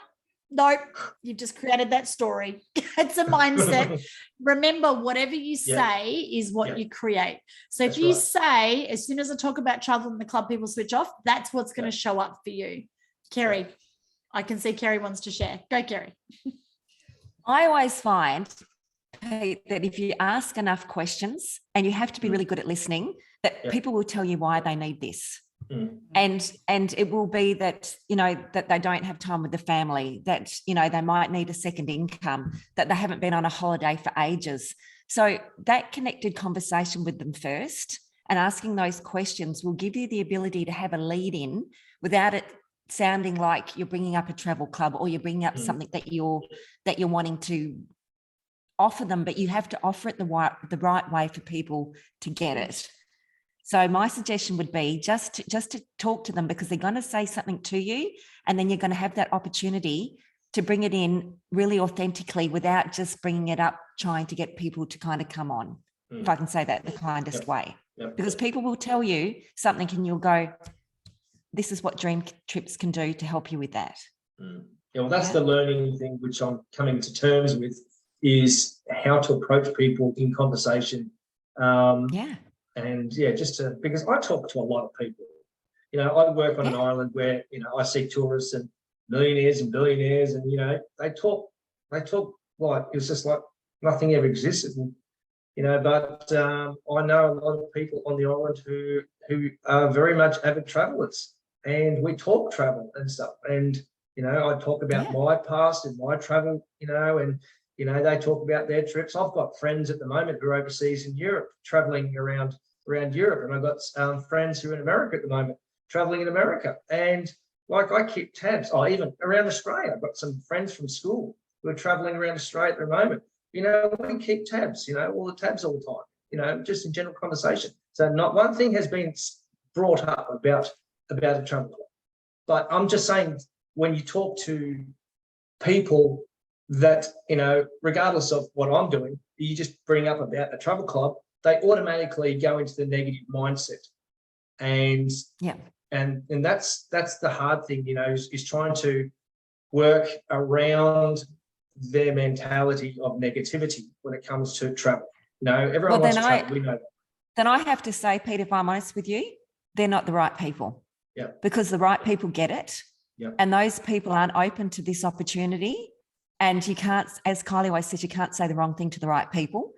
Nope, you've just created that story. It's a mindset. Remember, whatever you say is what you create. So if you say, as soon as I talk about travel in the club, people switch off, that's what's going to show up for you. Kerry, I can see Kerry wants to share. Go, Kerry. I always find, Pete, that if you ask enough questions, and you have to be really good at listening, that people will tell you why they need this. And it will be that, you know, that they don't have time with the family, that, you know, they might need a second income, that they haven't been on a holiday for ages. So that connected conversation with them first and asking those questions will give you the ability to have a lead in without it sounding like you're bringing up a travel club or you're bringing up something that you're wanting to offer them, but you have to offer it the right way for people to get it. So my suggestion would be just to talk to them, because they're going to say something to you, and then you're going to have that opportunity to bring it in really authentically without just bringing it up, trying to get people to kind of come on, if I can say that the kindest way. Because people will tell you something and you'll go, this is what DreamTrips can do to help you with that. Yeah, well, that's the learning thing which I'm coming to terms with, is how to approach people in conversation. And just because I talk to a lot of people. You know, I work on an island where, you know, I see tourists and millionaires and billionaires, and, you know, they talk like it's just like nothing ever existed. And, you know, but I know a lot of people on the island who are very much avid travelers, and we talk travel and stuff. And, you know, I talk about my past and my travel, you know, and, you know, they talk about their trips. I've got friends at the moment who are overseas in Europe, traveling around Europe, and I've got friends who are in America at the moment, traveling in America. And like, I keep tabs. Even around Australia, I've got some friends from school who are traveling around Australia at the moment. You know, we keep tabs. You know, all the tabs all the time. You know, just in general conversation. So not one thing has been brought up about a travel club. But I'm just saying, when you talk to people that, you know, regardless of what I'm doing, you just bring up about a travel club, they automatically go into the negative mindset. And that's the hard thing, you know, is trying to work around their mentality of negativity when it comes to travel. You know, everyone wants to travel, we know that. Then I have to say, Pete, if I'm honest with you, they're not the right people. Because the right people get it. And those people aren't open to this opportunity. And you can't, as Kylie always says, you can't say the wrong thing to the right people.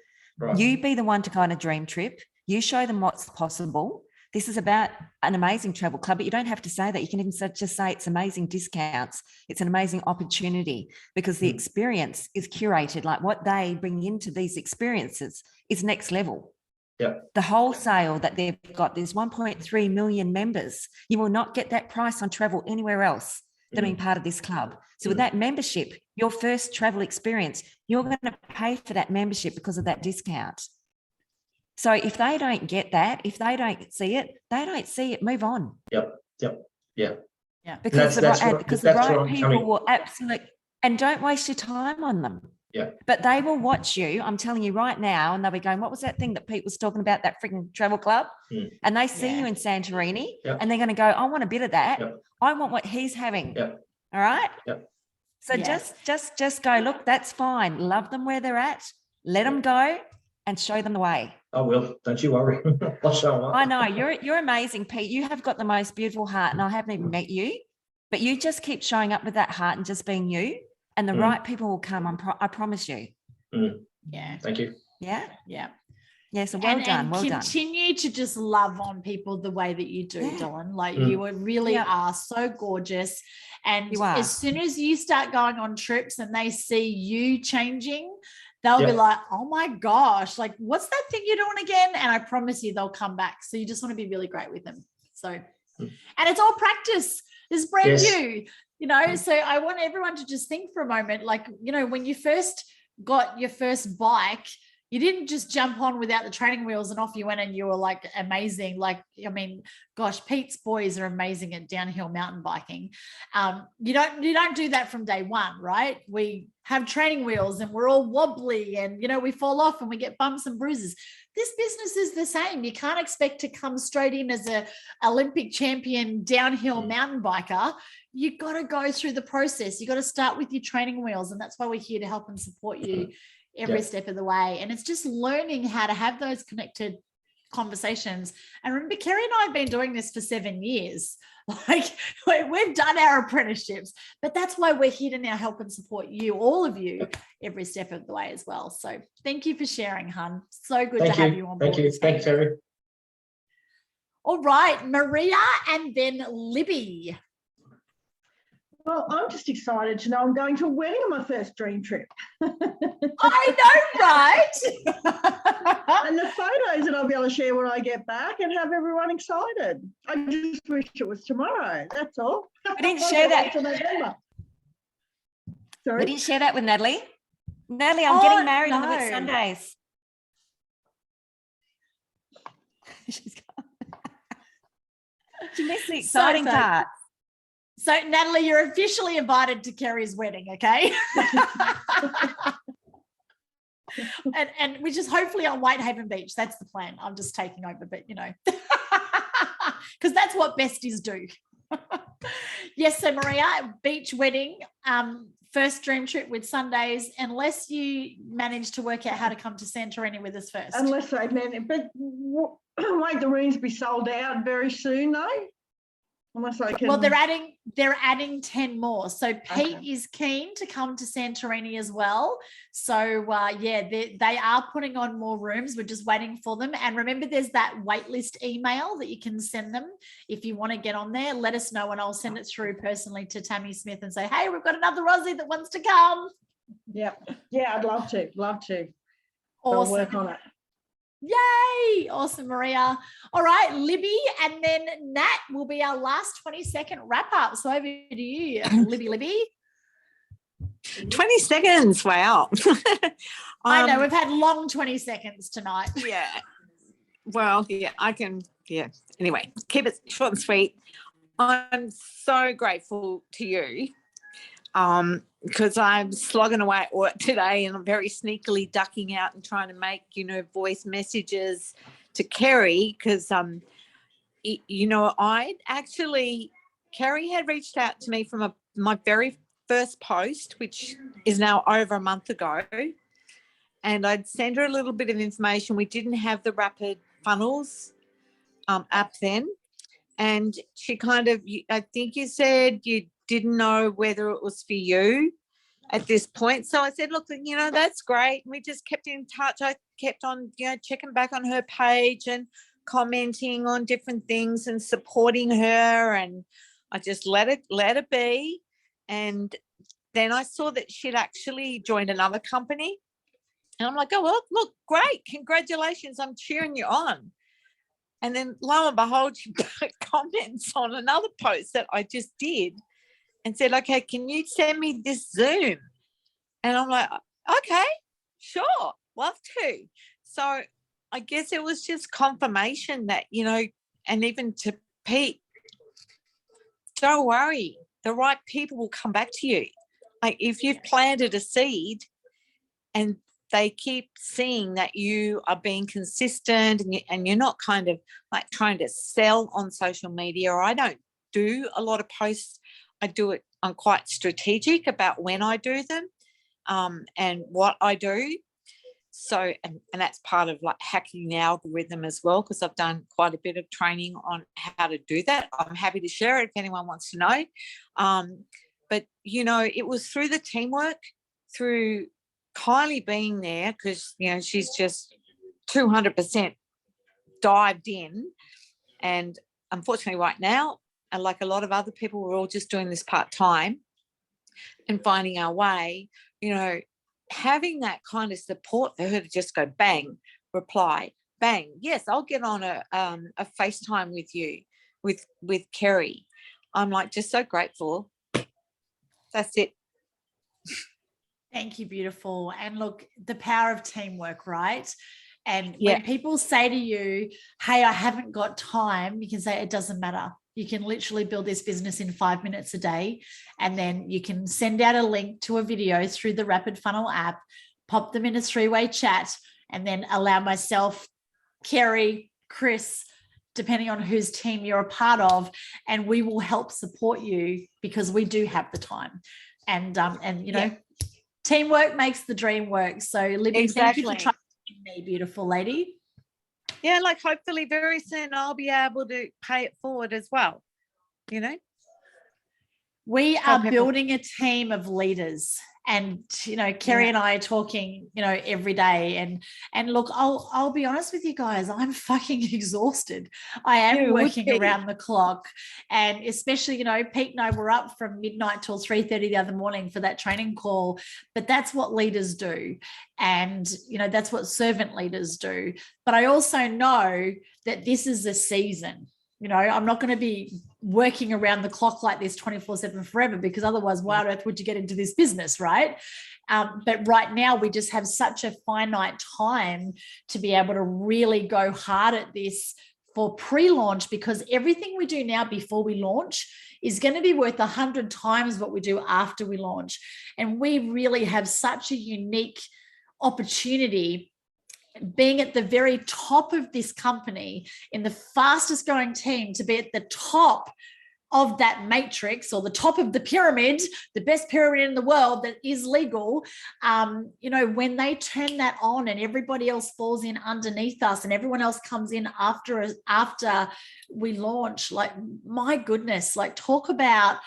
You be the one to go on a dream trip. You show them what's possible. This is about an amazing travel club, but you don't have to say that. You can even just say it's amazing discounts. It's an amazing opportunity, because the experience is curated. Like, what they bring into these experiences is next level. The wholesale that they've got, there's 1.3 million members. You will not get that price on travel anywhere else than being part of this club. So with that membership, your first travel experience, you're going to pay for that membership because of that discount. So if they don't get that, if they don't see it, they don't see it. Move on. Because the right people will absolutely, and don't waste your time on them. But they will watch you, I'm telling you right now, and they'll be going, what was that thing that Pete was talking about, that freaking travel club? And they see you in Santorini, and they're going to go, I want a bit of that. I want what he's having. All right? So just go, look, that's fine. Love them where they're at. Let them go and show them the way. I will. Don't you worry. I'll show them up. I know. You're amazing, Pete. You have got the most beautiful heart, and I haven't even met you, but you just keep showing up with that heart and just being you, and the right people will come. I promise you. Thank you. So well done. Continue to just love on people the way that you do, Dylan. Like, you really are so gorgeous. And as soon as you start going on trips and they see you changing, they'll be like, oh my gosh, like, what's that thing you're doing again? And I promise you they'll come back. So you just want to be really great with them. So, and it's all practice. It's brand new, you know? So I want everyone to just think for a moment, like, you know, when you first got your first bike, you didn't just jump on without the training wheels and off you went and you were like amazing. Like, I mean, gosh, Pete's boys are amazing at downhill mountain biking. You don't do that from day one, right? We have training wheels and we're all wobbly and, you know, we fall off and we get bumps and bruises. This business is the same. You can't expect to come straight in as a Olympic champion downhill mountain biker. You got to go through the process. You got to start with your training wheels. And that's why we're here to help and support you every step of the way. And it's just learning how to have those connected conversations. And remember, Kerry and I have been doing this for 7 years. Like, we've done our apprenticeships, but that's why we're here to now help and support you, all of you, every step of the way as well. So thank you for sharing, hun. So good to have you on board. Thank you. Thanks, Terry. All right, Maria and then Libby. Well, I'm just excited to know I'm going to a wedding on my first dream trip. I know, right? And the photos that I'll be able to share when I get back and have everyone excited. I just wish it was tomorrow. That's all. I didn't share that. To November. Sorry? We didn't share that with Natalie. Natalie, I'm getting married on the Whitsundays. She's gone. She missed the exciting part. So, Natalie, you're officially invited to Kerry's wedding, okay? and which is hopefully on Whitehaven Beach. That's the plan. I'm just taking over, but you know, because that's what besties do. Yes, so Maria, beach wedding, first dream trip with Sundays, unless you manage to work out how to come to Santorini with us first. Unless they manage, but won't the rooms be sold out very soon though? Unless I can. Well, they're adding 10 more. So Pete is keen to come to Santorini as well. So yeah, they are putting on more rooms. We're just waiting for them. And remember, there's that waitlist email that you can send them if you want to get on there. Let us know, and I'll send it through personally to Tammy Smith and say, hey, we've got another Aussie that wants to come. Yeah, I'd love to. Awesome. I'll work on it. Yay! Awesome, Maria. All right, Libby, and then Nat will be our last 20-second wrap up. So over to you, Libby. 20 seconds. Wow. I know we've had long 20 seconds tonight. Yeah. Well, yeah, I can. Yeah. Anyway, keep it short and sweet. I'm so grateful to you. Because I'm slogging away at work today and I'm very sneakily ducking out and trying to make, voice messages to Kerry because, Kerry had reached out to me from my very first post, which is now over a month ago, and I'd sent her a little bit of information. We didn't have the Rapid Funnels app then, and she I think you said you didn't know whether it was for you at this point. So I said, look, that's great. And we just kept in touch. I kept on, checking back on her page and commenting on different things and supporting her. And I just let it be. And then I saw that she'd actually joined another company. And I'm like, oh, well, look, great. Congratulations. I'm cheering you on. And then lo and behold, she comments on another post that I just did and said, okay, can you send me this Zoom? And I'm like, okay, sure, love to. So I guess it was just confirmation that, and even to Pete, don't worry, the right people will come back to you. Like if you've planted a seed and they keep seeing that you are being consistent and you're not kind of like trying to sell on social media, or I don't do a lot of posts. I do it, I'm quite strategic about when I do them and what I do. So, and that's part of like hacking the algorithm as well, because I've done quite a bit of training on how to do that. I'm happy to share it if anyone wants to know. But, it was through the teamwork, through Kylie being there, because, she's just 200% dived in. And unfortunately right now, and like a lot of other people, we're all just doing this part-time and finding our way, having that kind of support for her to just go bang, reply, bang, yes, I'll get on a FaceTime with you, with Kerry. I'm like just so grateful. That's it. Thank you, beautiful. And look, the power of teamwork, right? And Yeah. when people say to you, hey, I haven't got time, you can say it doesn't matter. You can literally build this business in 5 minutes a day. And then you can send out a link to a video through the Rapid Funnel app, pop them in a 3-way chat, and then allow myself, Kerry, Chris, depending on whose team you're a part of, and we will help support you because we do have the time. And you know, teamwork makes the dream work. So Libby, thank you for trusting me, beautiful lady. Yeah, like hopefully very soon I'll be able to pay it forward as well, you know. We are building a team of leaders, and you know, Kerry and I are talking, you know, every day. And look, I'll be honest with you guys, I'm fucking exhausted. I am working around the clock, and especially, you know, Pete and I were up from midnight till 3:30 the other morning for that training call. But that's what leaders do, and you know, that's what servant leaders do. But I also know that this is a season. You know, I'm not going to be working around the clock like this 24/7 forever, because otherwise, why on earth would you get into this business, right? But right now, we just have such a finite time to be able to really go hard at this for pre-launch, because everything we do now before we launch is going to be worth 100 times what we do after we launch. And we really have such a unique opportunity being at the very top of this company, in the fastest growing team, to be at the top of that matrix, or the top of the pyramid, the best pyramid in the world that is legal. You know, when they turn that on and everybody else falls in underneath us and everyone else comes in after we launch, like, my goodness, like, talk about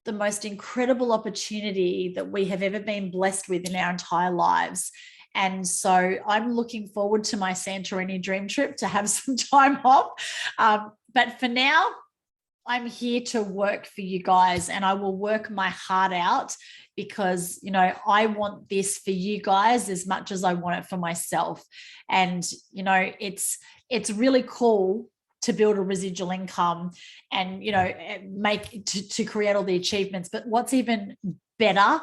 the most incredible opportunity that we have ever been blessed with in our entire lives. And so I'm looking forward to my Santorini dream trip to have some time off. But for now, I'm here to work for you guys, and I will work my heart out, because, you know, I want this for you guys as much as I want it for myself. And, you know, it's really cool to build a residual income and, you know, to create all the achievements. But what's even better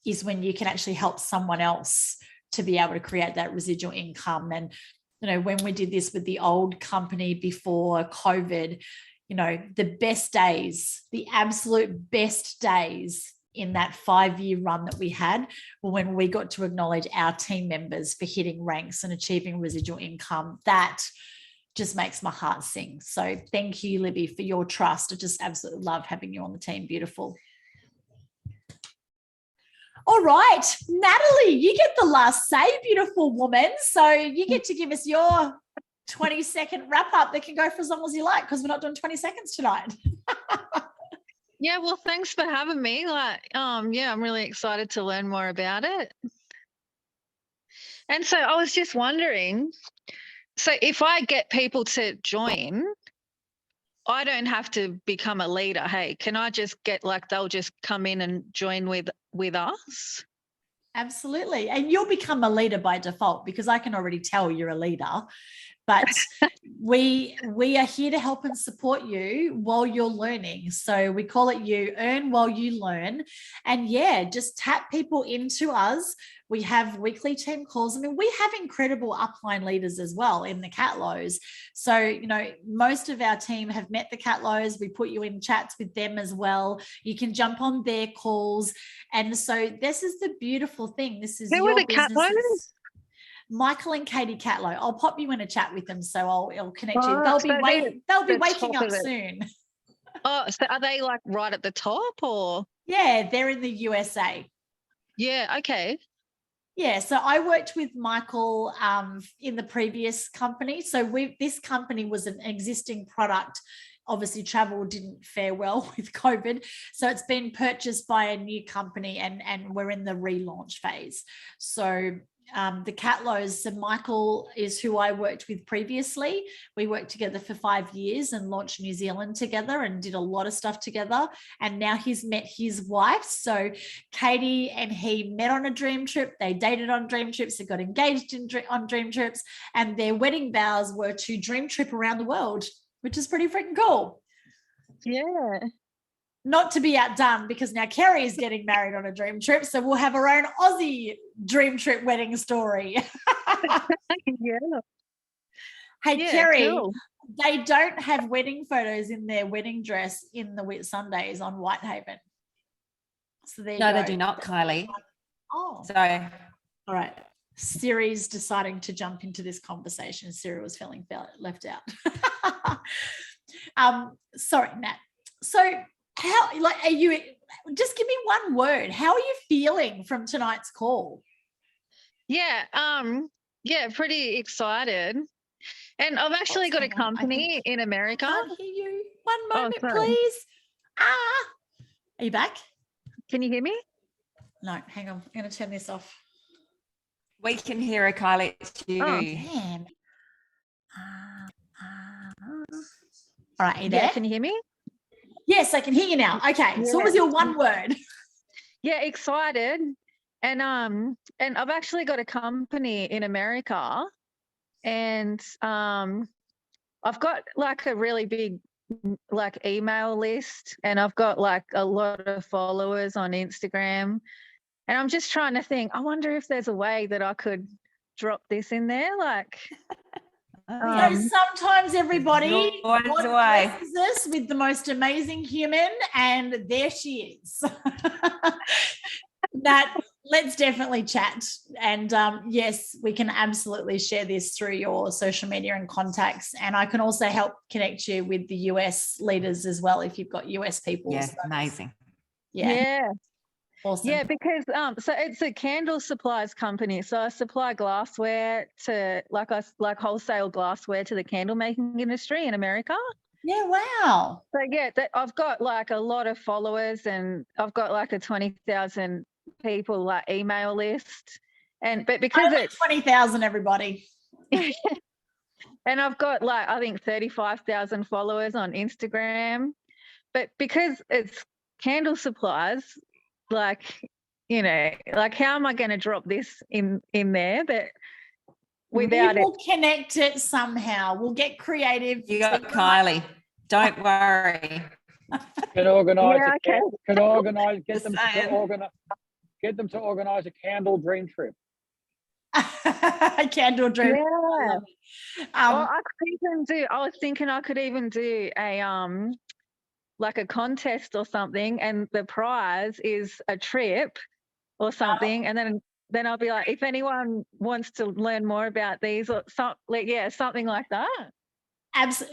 is when you can actually help someone else to be able to create that residual income. And, you know, when we did this with the old company before COVID, you know, the best days, the absolute best days in that 5-year run that we had were when we got to acknowledge our team members for hitting ranks and achieving residual income. That just makes my heart sing. So thank you, Libby, for your trust. I just absolutely love having you on the team. Beautiful. All right, Natalie, you get the last say, beautiful woman. So you get to give us your 20-second wrap up that can go for as long as you like, because we're not doing 20 seconds tonight. Yeah, well, thanks for having me. Like, yeah, I'm really excited to learn more about it. And so I was just wondering, so if I get people to join, I don't have to become a leader. Hey, can I just get, like, they'll just come in and join with us? Absolutely. And you'll become a leader by default, because I can already tell you're a leader. But we are here to help and support you while you're learning. So we call it you earn while you learn. And yeah, just tap people into us. We have weekly team calls. I mean, we have incredible upline leaders as well in the Catlows. So, you know, most of our team have met the Catlows. We put you in chats with them as well. You can jump on their calls. And so this is the beautiful thing. This is your business. Michael and Katie Catlow. I'll pop you in a chat with them, so I'll connect you. They'll be waking up soon. Oh, so are they like right at the top, or? Yeah, they're in the USA. Yeah, okay. Yeah, so I worked with Michael in the previous company. So this company was an existing product. Obviously, travel didn't fare well with COVID. So it's been purchased by a new company, and we're in the relaunch phase. So the Catlows, so Michael is who I worked with previously. We worked together for 5 years and launched New Zealand together and did a lot of stuff together. And now he's met his wife. So Katie and he met on a dream trip. They dated on dream trips. They got engaged on dream trips, and their wedding vows were to dream trip around the world, which is pretty freaking cool. Yeah. not to be outdone, because now Kerry is getting married on a dream trip, so we'll have our own Aussie dream trip wedding story. Yeah. Hey, Yeah, Kerry, cool. they don't have wedding photos in their wedding dress in the Whitsundays on Whitehaven. So there you No, go. they do not, Kylie. Oh, So all right. Siri's deciding to jump into this conversation. Siri was feeling left out. Sorry, Nat. So how, like, are you, just give me one word. How are you feeling from tonight's call? Yeah, pretty excited. And I've actually got a hang on, I company in America. I can't hear you. One moment, sorry. please. Are you back? Can you hear me? No, hang on. I'm going to turn this off. we can hear her, Kylie. It's you. Oh. Damn. All right, are you there? Yeah, can you hear me? Yes, I can hear you now. Okay, so what was your one word? Yeah, excited. And I've actually got a company in America, and I've got like a really big like email list, and I've got like a lot of followers on Instagram, and I'm just trying to think, I wonder if there's a way that I could drop this in there, like Sometimes everybody Always God the way. blesses us with the most amazing human, and there she is. Nat, let's definitely chat. And yes, we can absolutely share this through your social media and contacts. And I can also help connect you with the US leaders as well if you've got US people. Yeah, So, amazing. yeah. Awesome. Yeah, because so it's a candle supplies company. So I supply glassware to like wholesale glassware to the candle making industry in America. Yeah, wow. So yeah, I've got like a lot of followers, and I've got like a 20,000 people like email list, but because Only it's 20,000, everybody. and I've got like I think 35,000 followers on Instagram, but because it's candle supplies, like like how am I going to drop this in there? But without we will connect it somehow. We'll get creative. You got Kylie. Don't worry. Can organise Yeah, okay. get them to organise a candle dream trip. Candle dream. Yeah. I was thinking I could even do a like a contest or something, and the prize is a trip or something, and then I'll be like, if anyone wants to learn more about these or something like that.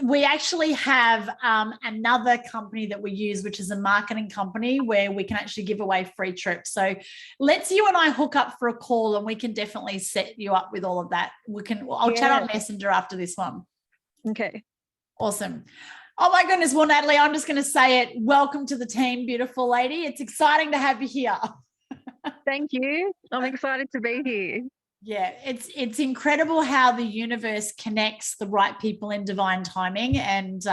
We actually have another company that we use, which is a marketing company where we can actually give away free trips. So let's you and I hook up for a call, and we can definitely set you up with all of that. I'll chat on Messenger after this one. Okay. Awesome. Oh my goodness. Well, Natalie, I'm just going to say it. Welcome to the team, beautiful lady. It's exciting to have you here. Thank you. I'm excited to be here. Yeah, it's incredible how the universe connects the right people in divine timing. And,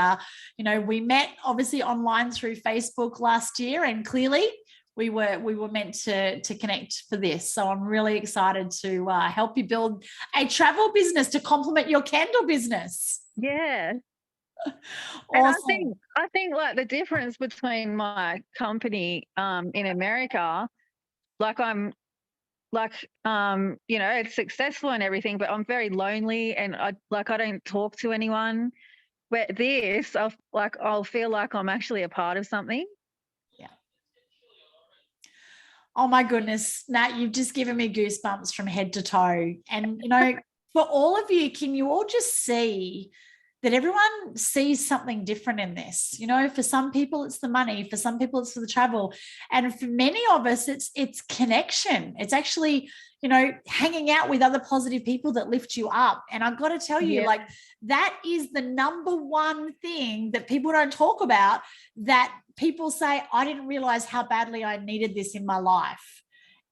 we met obviously online through Facebook last year, and clearly we were meant to connect for this. So I'm really excited to help you build a travel business to complement your candle business. Yeah. Awesome. And I think like the difference between my company in America, like I'm like it's successful and everything, but I'm very lonely, and I don't talk to anyone. But this, I'll feel like I'm actually a part of something. Yeah. Oh my goodness, Nat, you've just given me goosebumps from head to toe. And for all of you, can you all just see that everyone sees something different in this? For some people it's the money, for some people it's for the travel, and for many of us it's connection. It's actually hanging out with other positive people that lift you up. And I've got to tell you, like, that is the number one thing that people don't talk about, that people say, I didn't realize how badly I needed this in my life.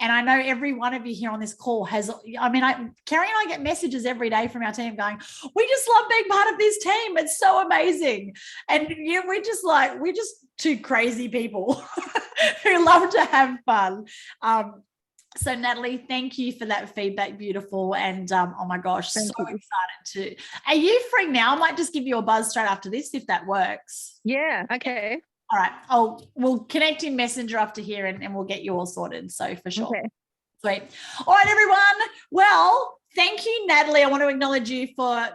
And I know every one of you here on this call has, Carrie and I get messages every day from our team going, we just love being part of this team. It's so amazing. And we're just two crazy people who love to have fun. So Natalie, thank you for that feedback. Beautiful. And oh my gosh, so excited are you free now? I might just give you a buzz straight after this, if that works. Yeah. Okay. All right. We'll connect in Messenger after here and we'll get you all sorted. So for sure. Okay. Sweet. All right, everyone. Well, thank you, Natalie. I want to acknowledge you for,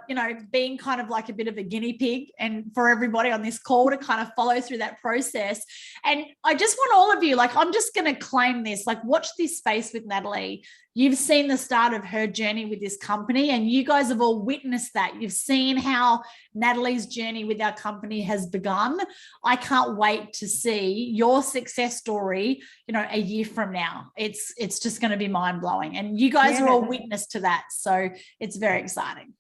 being kind of like a bit of a guinea pig and for everybody on this call to kind of follow through that process. And I just want all of you, I'm just going to claim this, watch this space with Natalie. You've seen the start of her journey with this company and you guys have all witnessed that. You've seen how Natalie's journey with our company has begun. I can't wait to see your success story, a year from now. It's just going to be mind blowing. And you guys are all witness to that. So it's very exciting.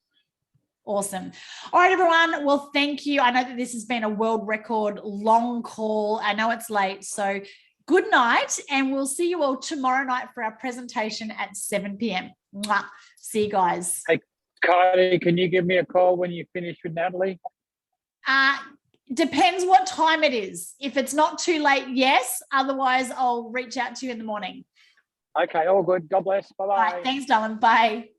Awesome. All right, everyone. Well, thank you. I know that this has been a world record long call. I know it's late. So good night. And we'll see you all tomorrow night for our presentation at 7 p.m. Mwah. See you guys. Hey, Kylie, can you give me a call when you finish with Natalie? Depends what time it is. If it's not too late, yes. Otherwise, I'll reach out to you in the morning. Okay, all good. God bless. Bye-bye. All right, thanks, darling. Bye.